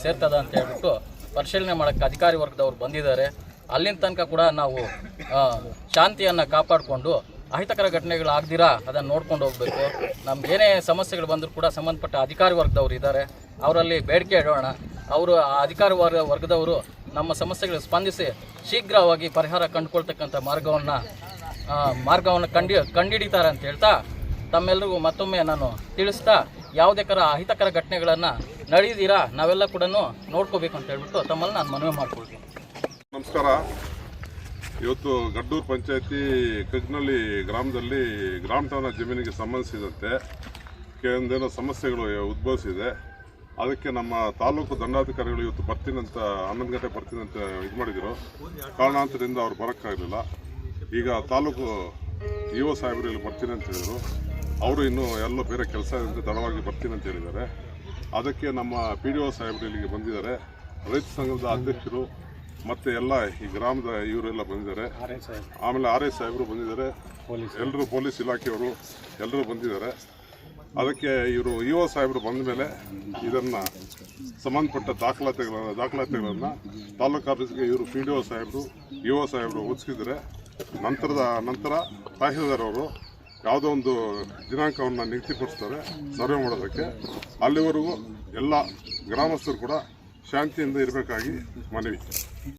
ಸೇರ್ತದ ಅಂತ ಹೇಳ್ಬಿಟ್ಟು ಪರಿಶೀಲನೆ ಮಾಡೋಕ್ಕೆ ಅಧಿಕಾರಿ ವರ್ಗದವ್ರು ಬಂದಿದ್ದಾರೆ. ಅಲ್ಲಿನ ತನಕ ಕೂಡ ನಾವು ಶಾಂತಿಯನ್ನು ಕಾಪಾಡಿಕೊಂಡು ಅಹಿತಕರ ಘಟನೆಗಳಾಗ್ದಿರಾ ಅದನ್ನು ನೋಡ್ಕೊಂಡು ಹೋಗಬೇಕು. ನಮ್ಗೇನೇ ಸಮಸ್ಯೆಗಳು ಬಂದರೂ ಕೂಡ ಸಂಬಂಧಪಟ್ಟ ಅಧಿಕಾರಿ ವರ್ಗದವರು ಇದ್ದಾರೆ, ಅವರಲ್ಲಿ ಬೇಡಿಕೆ ಇಡೋಣ. ಅವರು ಆ ಅಧಿಕಾರಿ ವರ್ಗದವರು ನಮ್ಮ ಸಮಸ್ಯೆಗಳಿಗೆ ಸ್ಪಂದಿಸಿ ಶೀಘ್ರವಾಗಿ ಪರಿಹಾರ ಕಂಡುಕೊಳ್ತಕ್ಕಂಥ ಮಾರ್ಗವನ್ನು ಕಂಡುಹಿಡಿತಾರೆ ಅಂತ ಹೇಳ್ತಾ ತಮ್ಮೆಲ್ಲರಿಗೂ ಮತ್ತೊಮ್ಮೆ ನಾನು ತಿಳಿಸ್ತಾ, ಯಾವುದೇ ಅಹಿತಕರ ಘಟನೆಗಳನ್ನು ನಡೆದಿರಾ ನಾವೆಲ್ಲ ಕೂಡ ನೋಡ್ಕೋಬೇಕು ಅಂತ ಹೇಳ್ಬಿಟ್ಟು ತಮ್ಮಲ್ಲಿ ನಾನು ಮನವಿ ಮಾಡ್ಕೊಳ್ತೀನಿ. ನಮಸ್ಕಾರ. ಇವತ್ತು ಗಡ್ಡೂರು ಪಂಚಾಯತಿ ಕಗ್ಗನಹಳ್ಳಿ ಗ್ರಾಮದಲ್ಲಿ ಗ್ರಾಮ ಠಾಣಾ ಜಮೀನಿಗೆ ಸಂಬಂಧಿಸಿದಂತೆ ಕೆಲವೊಂದೇನೋ ಸಮಸ್ಯೆಗಳು ಉದ್ಭವಿಸಿದೆ. ಅದಕ್ಕೆ ನಮ್ಮ ತಾಲೂಕು ದಂಡಾಧಿಕಾರಿಗಳು ಇವತ್ತು ಬರ್ತೀನಂತ 11 ಗಂಟೆ ಬರ್ತೀನಂತ ಇದು ಮಾಡಿದರು. ಕಾರಣಾಂತರದಿಂದ ಅವ್ರು ಬರೋಕ್ಕಾಗಲಿಲ್ಲ. ಈಗ ತಾಲೂಕು ಇಒ ಸಾಹೇಬರು ಇಲ್ಲಿ ಬರ್ತೀನಿ ಅಂತ ಹೇಳಿದರು. ಅವರು ಇನ್ನೂ ಎಲ್ಲೋ ಬೇರೆ ಕೆಲಸ ಇದ್ದಂತೆ ತಡವಾಗಿ ಬರ್ತೀನಿ ಅಂತ ಹೇಳಿದ್ದಾರೆ. ಅದಕ್ಕೆ ನಮ್ಮ PDO ಸಾಹೇಬರು ಇಲ್ಲಿಗೆ ಬಂದಿದ್ದಾರೆ. ರೈತ ಸಂಘದ ಅಧ್ಯಕ್ಷರು ಮತ್ತು ಎಲ್ಲ ಈ ಗ್ರಾಮದ ಇವರೆಲ್ಲ ಬಂದಿದ್ದಾರೆ. ಆಮೇಲೆ RI ಸಾಹೇಬರು ಬಂದಿದ್ದಾರೆ. ಎಲ್ಲರೂ ಪೊಲೀಸ್ ಇಲಾಖೆಯವರು ಎಲ್ಲರೂ ಬಂದಿದ್ದಾರೆ. ಅದಕ್ಕೆ ಇವರು ಇಒ ಸಾಹೇಬರು ಬಂದ ಮೇಲೆ ಇದನ್ನು ಸಂಬಂಧಪಟ್ಟ ದಾಖಲಾತಿಗಳನ್ನು ತಾಲೂಕು ಆಫೀಸ್ಗೆ ಇವರು PDO ಸಾಹೇಬರು ಇಒ ಸಾಹೇಬರು ಒದಗಿಸಿದರೆ ನಂತರ ತಹಶೀಲ್ದಾರ್ ಅವರು ಯಾವುದೋ ಒಂದು ದಿನಾಂಕವನ್ನು ನಿಗದಿಪಡಿಸ್ತಾರೆ ಸರ್ವೆ ಮಾಡೋದಕ್ಕೆ. ಅಲ್ಲಿವರೆಗೂ ಎಲ್ಲ ಗ್ರಾಮಸ್ಥರು ಕೂಡ ಶಾಂತಿಯಿಂದ ಇರಬೇಕಾಗಿ ಮನವಿ.